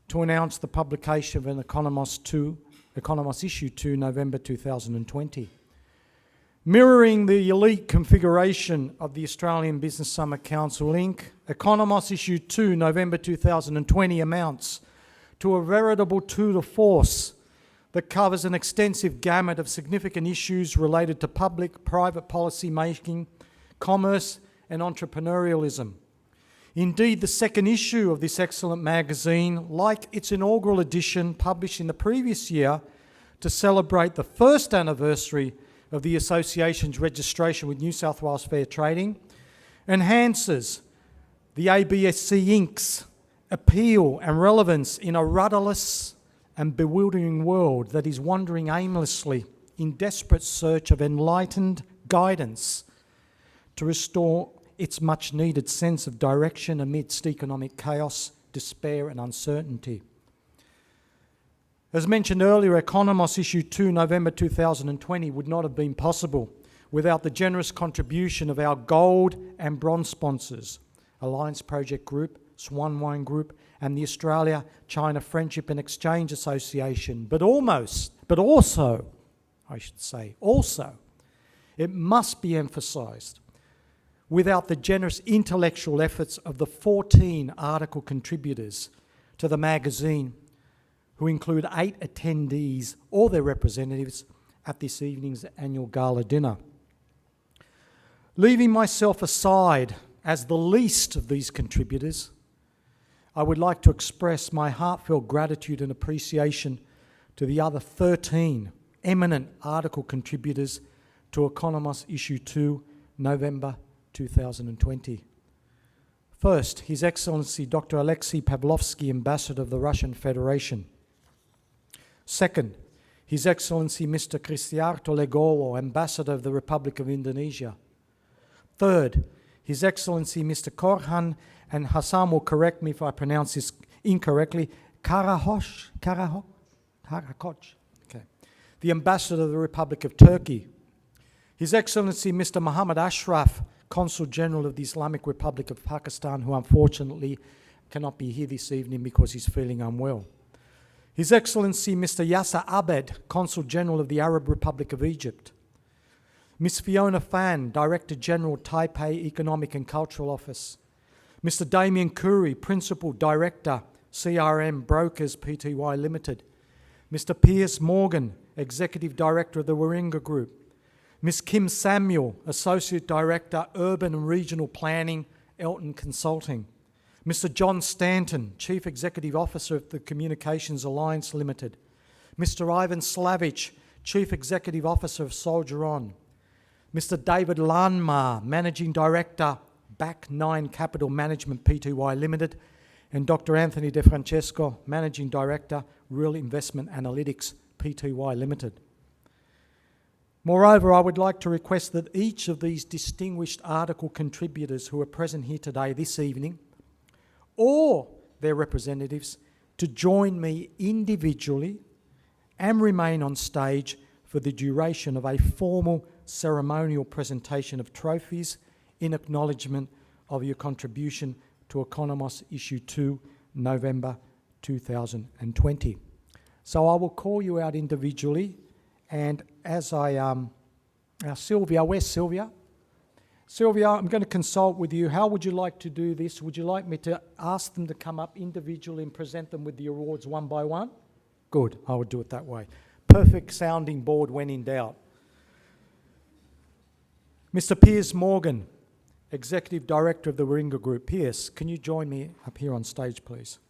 to announce the publication of an Economos Issue 2, November 2020. Mirroring the elite configuration of the Australian Business Summit Council Inc., Economos Issue 2, November 2020 amounts to a veritable tour de force that covers an extensive gamut of significant issues related to public-private policy making, commerce and entrepreneurialism. Indeed, the second issue of this excellent magazine, like its inaugural edition published in the previous year to celebrate the first anniversary of the Association's registration with New South Wales Fair Trading, enhances the ABSC Inc.'s appeal and relevance in a rudderless and bewildering world that is wandering aimlessly in desperate search of enlightened guidance to restore its much-needed sense of direction amidst economic chaos, despair and uncertainty. As mentioned earlier, Economos Issue 2, November 2020 would not have been possible without the generous contribution of our gold and bronze sponsors, Alliance Project Group, Swan Wine Group, and the Australia-China Friendship and Exchange Association. But also, it must be emphasised, without the generous intellectual efforts of the 14 article contributors to the magazine, who include 8 attendees or their representatives at this evening's annual gala dinner. Leaving myself aside as the least of these contributors, I would like to express my heartfelt gratitude and appreciation to the other 13 eminent article contributors to Economos Issue 2, November 2020. First, His Excellency Dr. Alexei Pavlovsky, Ambassador of the Russian Federation. Second, His Excellency Mr. Cristiarto Legowo, Ambassador of the Republic of Indonesia. Third, His Excellency Mr. Korhan, and Hassan will correct me if I pronounce this incorrectly, Karakoç, okay, the Ambassador of the Republic of Turkey. His Excellency Mr. Muhammad Ashraf, Consul General of the Islamic Republic of Pakistan, who unfortunately cannot be here this evening because he's feeling unwell. His Excellency Mr. Yasser Abed, Consul General of the Arab Republic of Egypt. Ms. Fiona Fan, Director General, Taipei Economic and Cultural Office. Mr. Damien Curry, Principal Director, CRM Brokers Pty Limited. Mr. Piers Morgan, Executive Director of the Warringah Group. Ms. Kim Samuel, Associate Director, Urban and Regional Planning, Elton Consulting. Mr. John Stanton, Chief Executive Officer of the Communications Alliance Limited. Mr. Ivan Slavic, Chief Executive Officer of Soldier On. Mr. David Lanmar, Managing Director, Back 9 Capital Management Pty Limited, and Dr. Anthony De Francesco, Managing Director, Real Investment Analytics Pty Limited. Moreover, I would like to request that each of these distinguished article contributors who are present here today, this evening, or their representatives, to join me individually and remain on stage for the duration of a formal ceremonial presentation of trophies in acknowledgement of your contribution to Economos Issue 2, November 2020. So I will call you out individually, and as Sylvia, where's Sylvia? Sylvia, I'm going to consult with you. How would you like to do this? Would you like me to ask them to come up individually and present them with the awards one by one? Good, I would do it that way. Perfect sounding board when in doubt. Mr. Piers Morgan, Executive Director of the Warringah Group. Piers, can you join me up here on stage, please?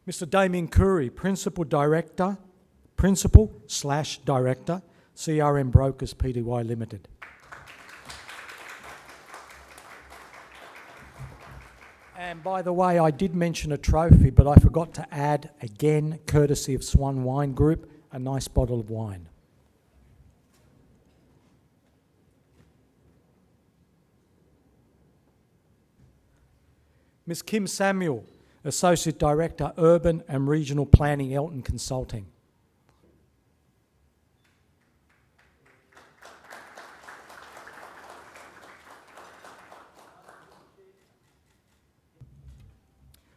Mr. Damien Curry, Principal/Director, CRM Brokers Pty Limited. And by the way, I did mention a trophy, but I forgot to add, again, courtesy of Swan Wine Group, a nice bottle of wine. Ms. Kim Samuel, Associate Director, Urban and Regional Planning, Elton Consulting.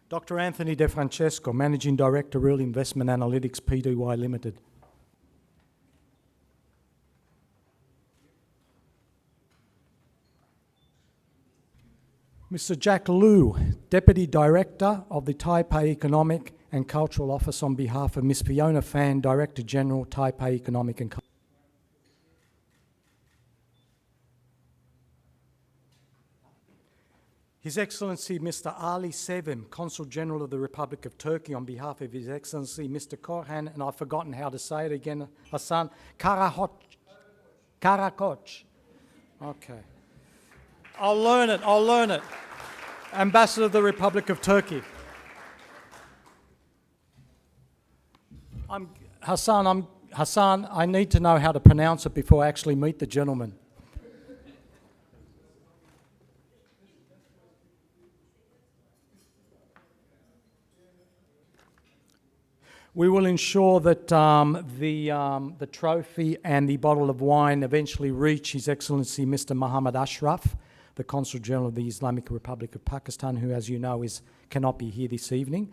Dr. Anthony De Francesco, Managing Director, Real Investment Analytics Pty Limited. Mr. Jack Liu, Deputy Director of the Taipei Economic and Cultural Office on behalf of Ms. Fiona Fan, Director General, Taipei Economic and Cultural. His Excellency Mr. Ali Sevim, Consul General of the Republic of Turkey, on behalf of His Excellency Mr. Korhan, and I've forgotten how to say it again, Hassan, Karakoç. Okay. I'll learn it. Ambassador of the Republic of Turkey. Hassan, I need to know how to pronounce it before I actually meet the gentleman. We will ensure that the trophy and the bottle of wine eventually reach His Excellency Mr. Muhammad Ashraf, the Consul General of the Islamic Republic of Pakistan, who, as you know, cannot be here this evening.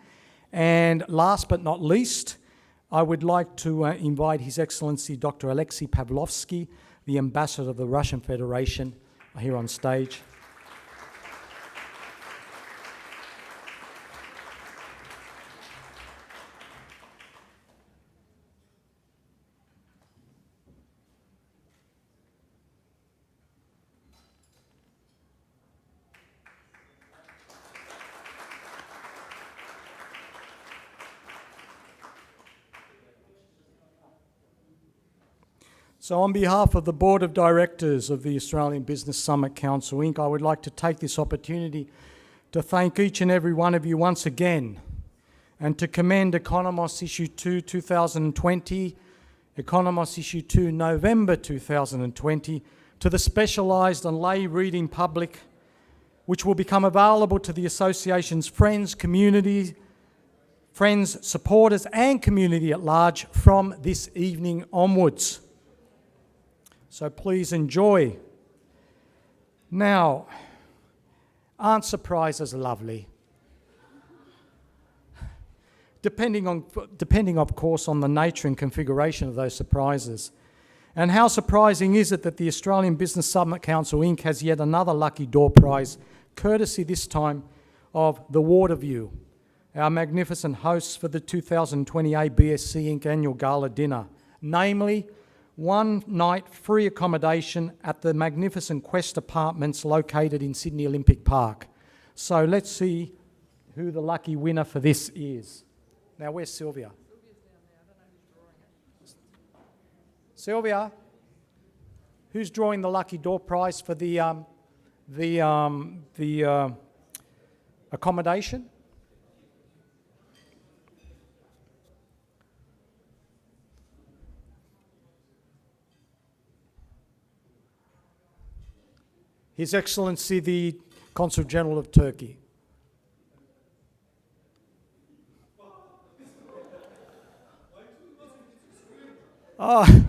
And last but not least, I would like to invite His Excellency Dr. Alexei Pavlovsky, the Ambassador of the Russian Federation, here on stage. So on behalf of the Board of Directors of the Australian Business Summit Council, Inc., I would like to take this opportunity to thank each and every one of you once again and to commend Economos Issue 2, 2020, Economos Issue 2, November 2020, to the specialised and lay reading public, which will become available to the Association's friends, community, friends, supporters and community at large from this evening onwards. So please enjoy. Now, aren't surprises lovely? Depending of course on the nature and configuration of those surprises. And how surprising is it that the Australian Business Summit Council Inc. has yet another lucky door prize, courtesy this time of the Waterview, our magnificent hosts for the 2020 ABSC Inc. Annual Gala Dinner, namely 1 night free accommodation at the magnificent Quest Apartments located in Sydney Olympic Park. So let's see who the lucky winner for this is. Now, where's Sylvia? Sylvia, who's drawing the lucky door prize for the accommodation? His Excellency the Consul General of Turkey. Oh.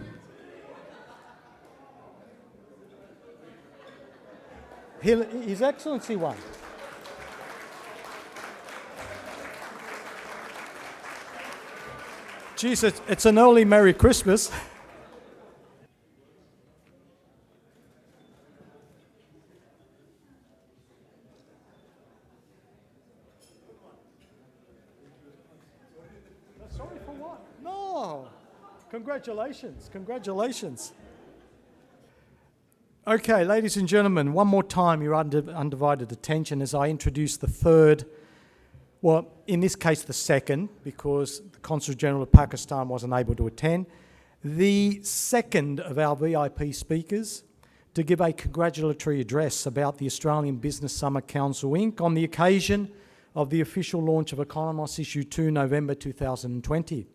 His Excellency won. Geez, it's an early Merry Christmas. Sorry for what? No. Congratulations. Congratulations. Okay, ladies and gentlemen, one more time your undivided attention as I introduce the third, well, in this case the second, because the Consul General of Pakistan wasn't able to attend, the second of our VIP speakers to give a congratulatory address about the Australian Business Summer Council Inc. on the occasion of the official launch of Economos Issue 2, November 2020.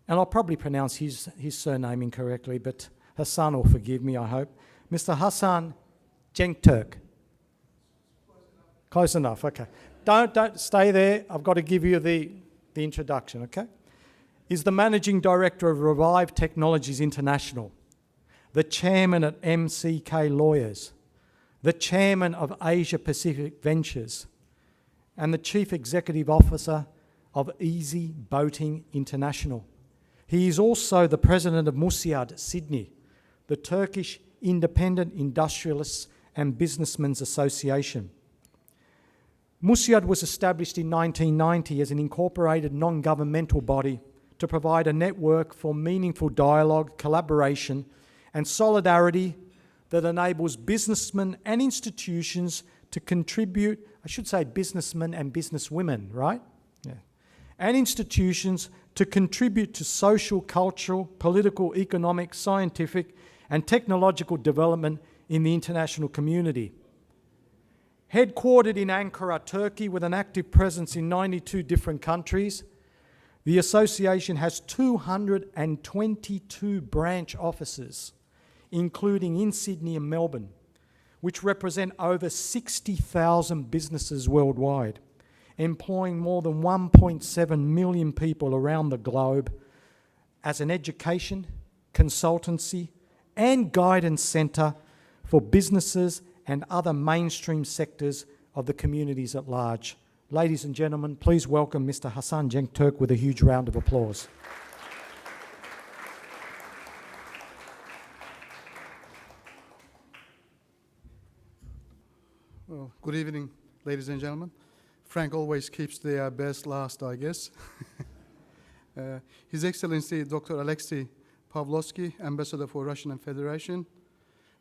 And I'll probably pronounce his surname incorrectly, but Hassan will forgive me, I hope. Mr. Hassan Cenkturk. Close enough, okay. Don't stay there. I've got to give you the introduction, okay? He's the Managing Director of Revive Technologies International, the Chairman at MCK Lawyers, the Chairman of Asia Pacific Ventures, and the Chief Executive Officer of Easy Boating International. He is also the President of Musiad Sydney, the Turkish Independent Industrialists and Businessmen's Association. Musiad was established in 1990 as an incorporated non-governmental body to provide a network for meaningful dialogue, collaboration, and solidarity that enables businessmen and institutions to contribute, I should say businessmen and businesswomen, right? Yeah. And institutions to contribute to social, cultural, political, economic, scientific, and technological development in the international community. Headquartered in Ankara, Turkey, with an active presence in 92 different countries, the association has 222 branch offices, including in Sydney and Melbourne, which represent over 60,000 businesses worldwide, employing more than 1.7 million people around the globe as an education, consultancy, and guidance centre for businesses and other mainstream sectors of the communities at large. Ladies and gentlemen, please welcome Mr. Hassan Cenkturk with a huge round of applause. Well, good evening, ladies and gentlemen. Frank always keeps the best last, I guess. His Excellency Dr. Alexei Pavlovsky, Ambassador for Russian Federation,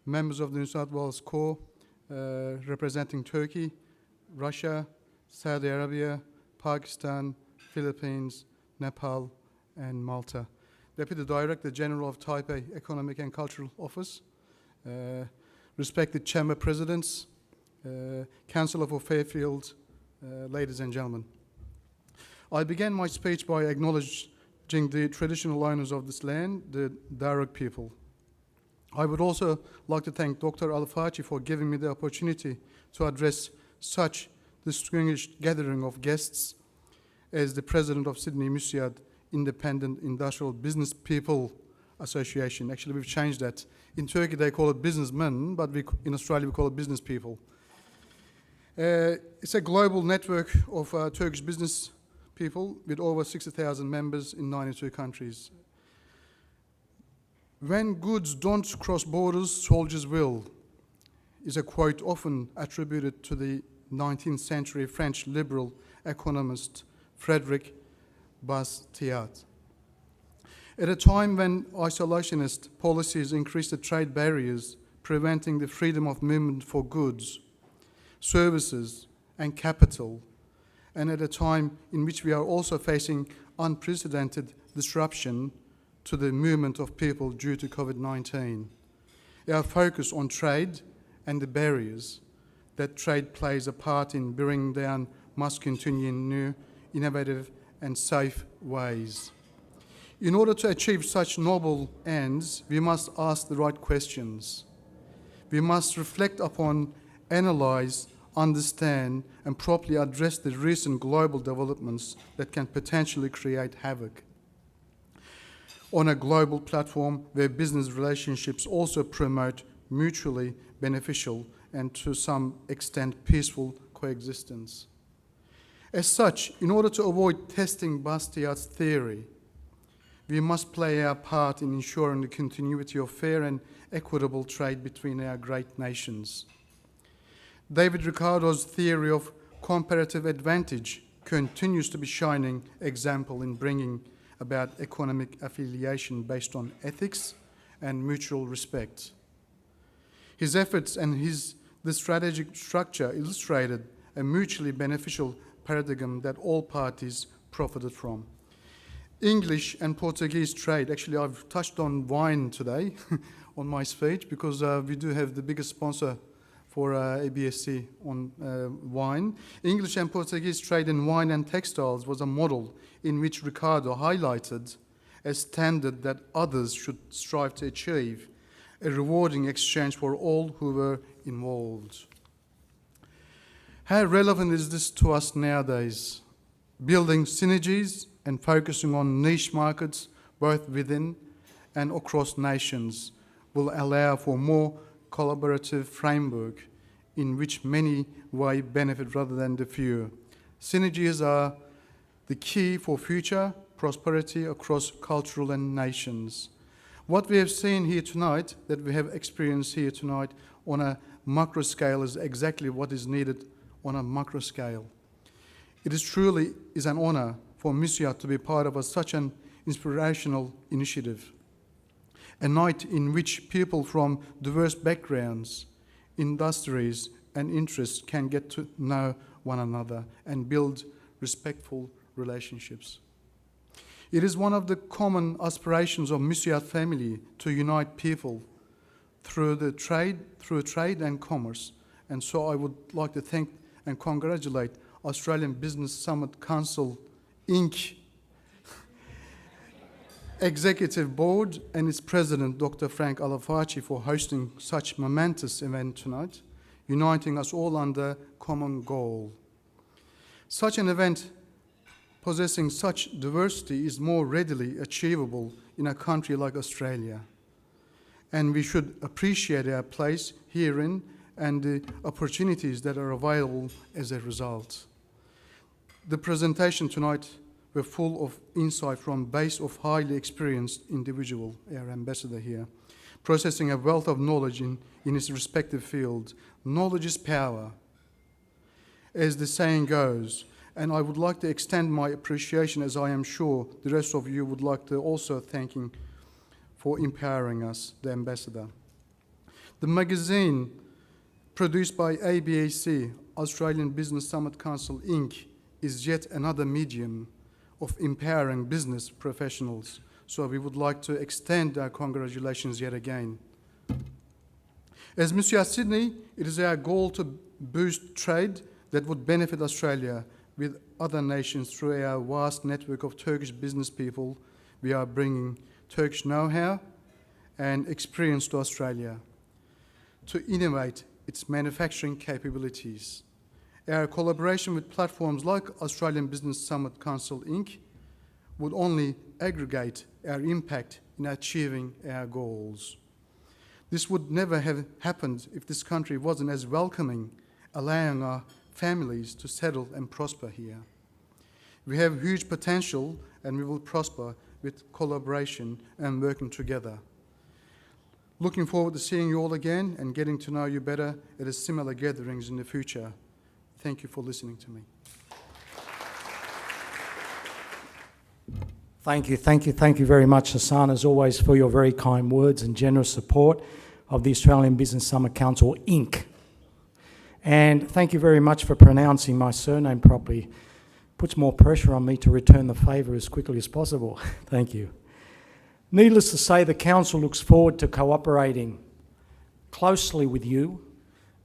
members of the New South Wales Corps, representing Turkey, Russia, Saudi Arabia, Pakistan, Philippines, Nepal, and Malta. Deputy Director General of Taipei Economic and Cultural Office, respected Chamber Presidents, Councillor for Fairfield, ladies and gentlemen. I began my speech by acknowledging the traditional owners of this land, the Darug people. I would also like to thank Dr. Al-Fachi for giving me the opportunity to address such distinguished gathering of guests as the President of Sydney Musiad Independent Industrial Business People Association. Actually, we've changed that. In Turkey, they call it businessmen, but in Australia, we call it business people. It's a global network of Turkish business people with over 60,000 members in 92 countries. When goods don't cross borders, soldiers will, is a quote often attributed to the 19th century French liberal economist Frédéric Bastiat. At a time when isolationist policies increased the trade barriers, preventing the freedom of movement for goods, services, and capital, and at a time in which we are also facing unprecedented disruption to the movement of people due to COVID-19. Our focus on trade and the barriers that trade plays a part in bringing down must continue in new, innovative, and safe ways. In order to achieve such noble ends, we must ask the right questions. We must reflect upon, analyse, understand, and properly address the recent global developments that can potentially create havoc. on a global platform where business relationships also promote mutually beneficial and to some extent peaceful coexistence. As such, in order to avoid testing Bastiat's theory, we must play our part in ensuring the continuity of fair and equitable trade between our great nations. David Ricardo's theory of comparative advantage continues to be a shining example in bringing about economic affiliation based on ethics and mutual respect. His efforts and the strategic structure illustrated a mutually beneficial paradigm that all parties profited from. English and Portuguese trade, actually I've touched on wine today on my speech because we do have the biggest sponsor for ABSC on wine. English and Portuguese trade in wine and textiles was a model in which Ricardo highlighted a standard that others should strive to achieve, a rewarding exchange for all who were involved. How relevant is this to us nowadays? Building synergies and focusing on niche markets both within and across nations will allow for more collaborative framework in which many will benefit rather than the few. Synergies are the key for future prosperity across cultural and nations. What we have seen here tonight, that we have experienced here tonight on a macro scale, is exactly what is needed on a macro scale. It is truly an honor for Musyat to be part of such an inspirational initiative. A night in which people from diverse backgrounds, industries, and interests can get to know one another and build respectful relationships. It is one of the common aspirations of Musyat family to unite people through trade and commerce. And so I would like to thank and congratulate Australian Business Summit Council, Inc. Executive Board and its President, Dr. Frank Alafaci, for hosting such momentous event tonight, uniting us all under common goal. Such an event possessing such diversity is more readily achievable in a country like Australia, and we should appreciate our place herein and the opportunities that are available as a result. The presentation tonight were full of insight from base of highly experienced individual, our ambassador here, processing a wealth of knowledge in his respective field. Knowledge is power, as the saying goes, and I would like to extend my appreciation, as I am sure the rest of you would like to also thank him for empowering us, the ambassador. The magazine produced by ABSC, Australian Business Summit Council, Inc., is yet another medium of empowering business professionals. So we would like to extend our congratulations yet again. As Musyat Sydney, it is our goal to boost trade that would benefit Australia with other nations through our vast network of Turkish business people. We are bringing Turkish know-how and experience to Australia to innovate its manufacturing capabilities. Our collaboration with platforms like Australian Business Summit Council, Inc. would only aggregate our impact in achieving our goals. This would never have happened if this country wasn't as welcoming, allowing our families to settle and prosper here. We have huge potential and we will prosper with collaboration and working together. Looking forward to seeing you all again and getting to know you better at similar gatherings in the future. Thank you for listening to me. Thank you very much, Hassan, as always, for your very kind words and generous support of the Australian Business Summit Council, Inc. And thank you very much for pronouncing my surname properly. Puts more pressure on me to return the favour as quickly as possible. Thank you. Needless to say, the Council looks forward to cooperating closely with you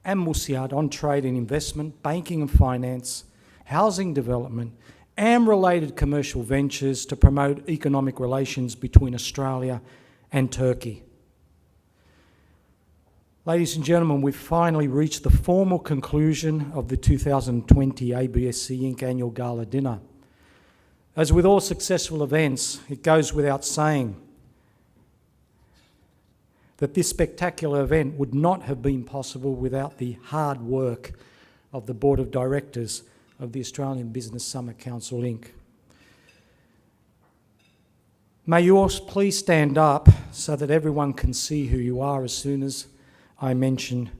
and Musyat on trade and investment, banking and finance, housing development, and related commercial ventures to promote economic relations between Australia and Turkey. Ladies and gentlemen, we've finally reached the formal conclusion of the 2020 ABSC Inc. Annual Gala Dinner. As with all successful events, it goes without saying that this spectacular event would not have been possible without the hard work of the Board of Directors of the Australian Business Summer Council Inc. May you all please stand up so that everyone can see who you are as soon as I mention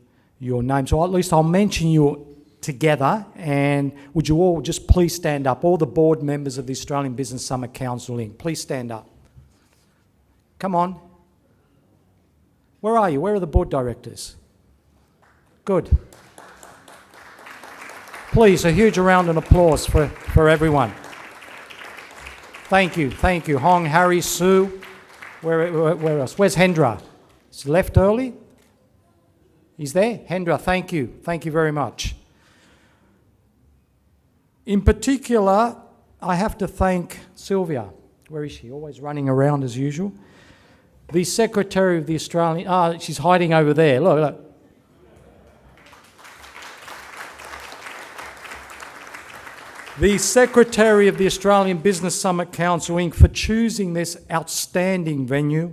your names. Or at least I'll mention you together, and would you all just please stand up? All the board members of the Australian Business Summer Council Inc., please stand up. Come on. Where are you? Where are the board directors? Good. Please, a huge round of applause for everyone. Thank you, thank you. Hong, Harry, Sue. Where else? Where's Hendra? He's left early? He's there? Hendra, thank you. Thank you very much. In particular, I have to thank Sylvia. Where is she? Always running around as usual. The Secretary of the Australian... she's hiding over there. Look, look. The Secretary of the Australian Business Summit Council Inc. for choosing this outstanding venue,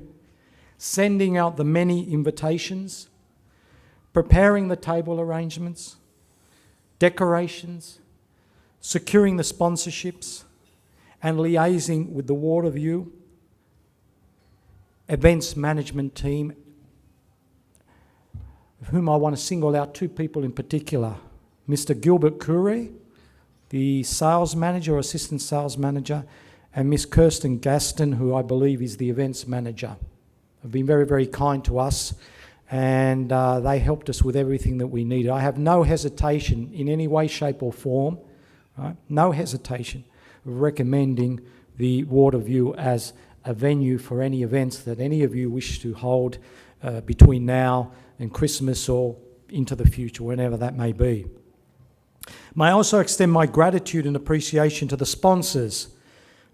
sending out the many invitations, preparing the table arrangements, decorations, securing the sponsorships, and liaising with the Waterview events management team, of whom I want to single out two people in particular. Mr. Gilbert Curry, the sales manager or assistant sales manager, and Miss Kirsten Gaston, who I believe is the events manager. Have been very, very kind to us, and they helped us with everything that we needed. I have no hesitation in any way, shape or form, right? No hesitation of recommending the Waterview as a venue for any events that any of you wish to hold between now and Christmas or into the future, whenever that may be. May I also extend my gratitude and appreciation to the sponsors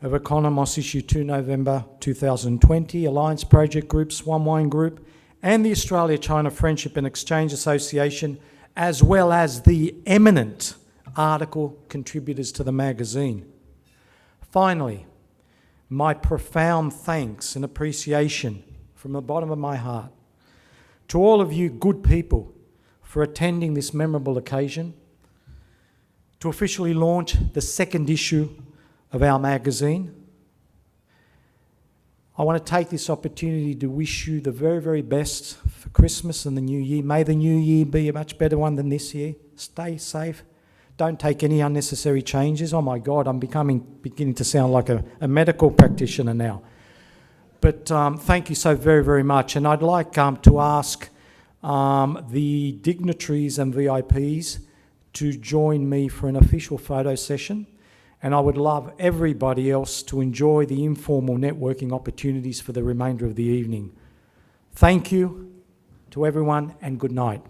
of Economos Issue 2 November 2020, Alliance Project Group, Swan Wine Group, and the Australia-China Friendship and Exchange Association, as well as the eminent article contributors to the magazine. Finally, my profound thanks and appreciation from the bottom of my heart to all of you good people for attending this memorable occasion to officially launch the second issue of our magazine. I want to take this opportunity to wish you the very, very best for Christmas and the new year. May the new year be a much better one than this year. Stay safe. Don't take any unnecessary changes. Oh my God, I'm beginning to sound like a medical practitioner now. But thank you so very, very much. And I'd like to ask the dignitaries and VIPs to join me for an official photo session, and I would love everybody else to enjoy the informal networking opportunities for the remainder of the evening. Thank you to everyone, and good night.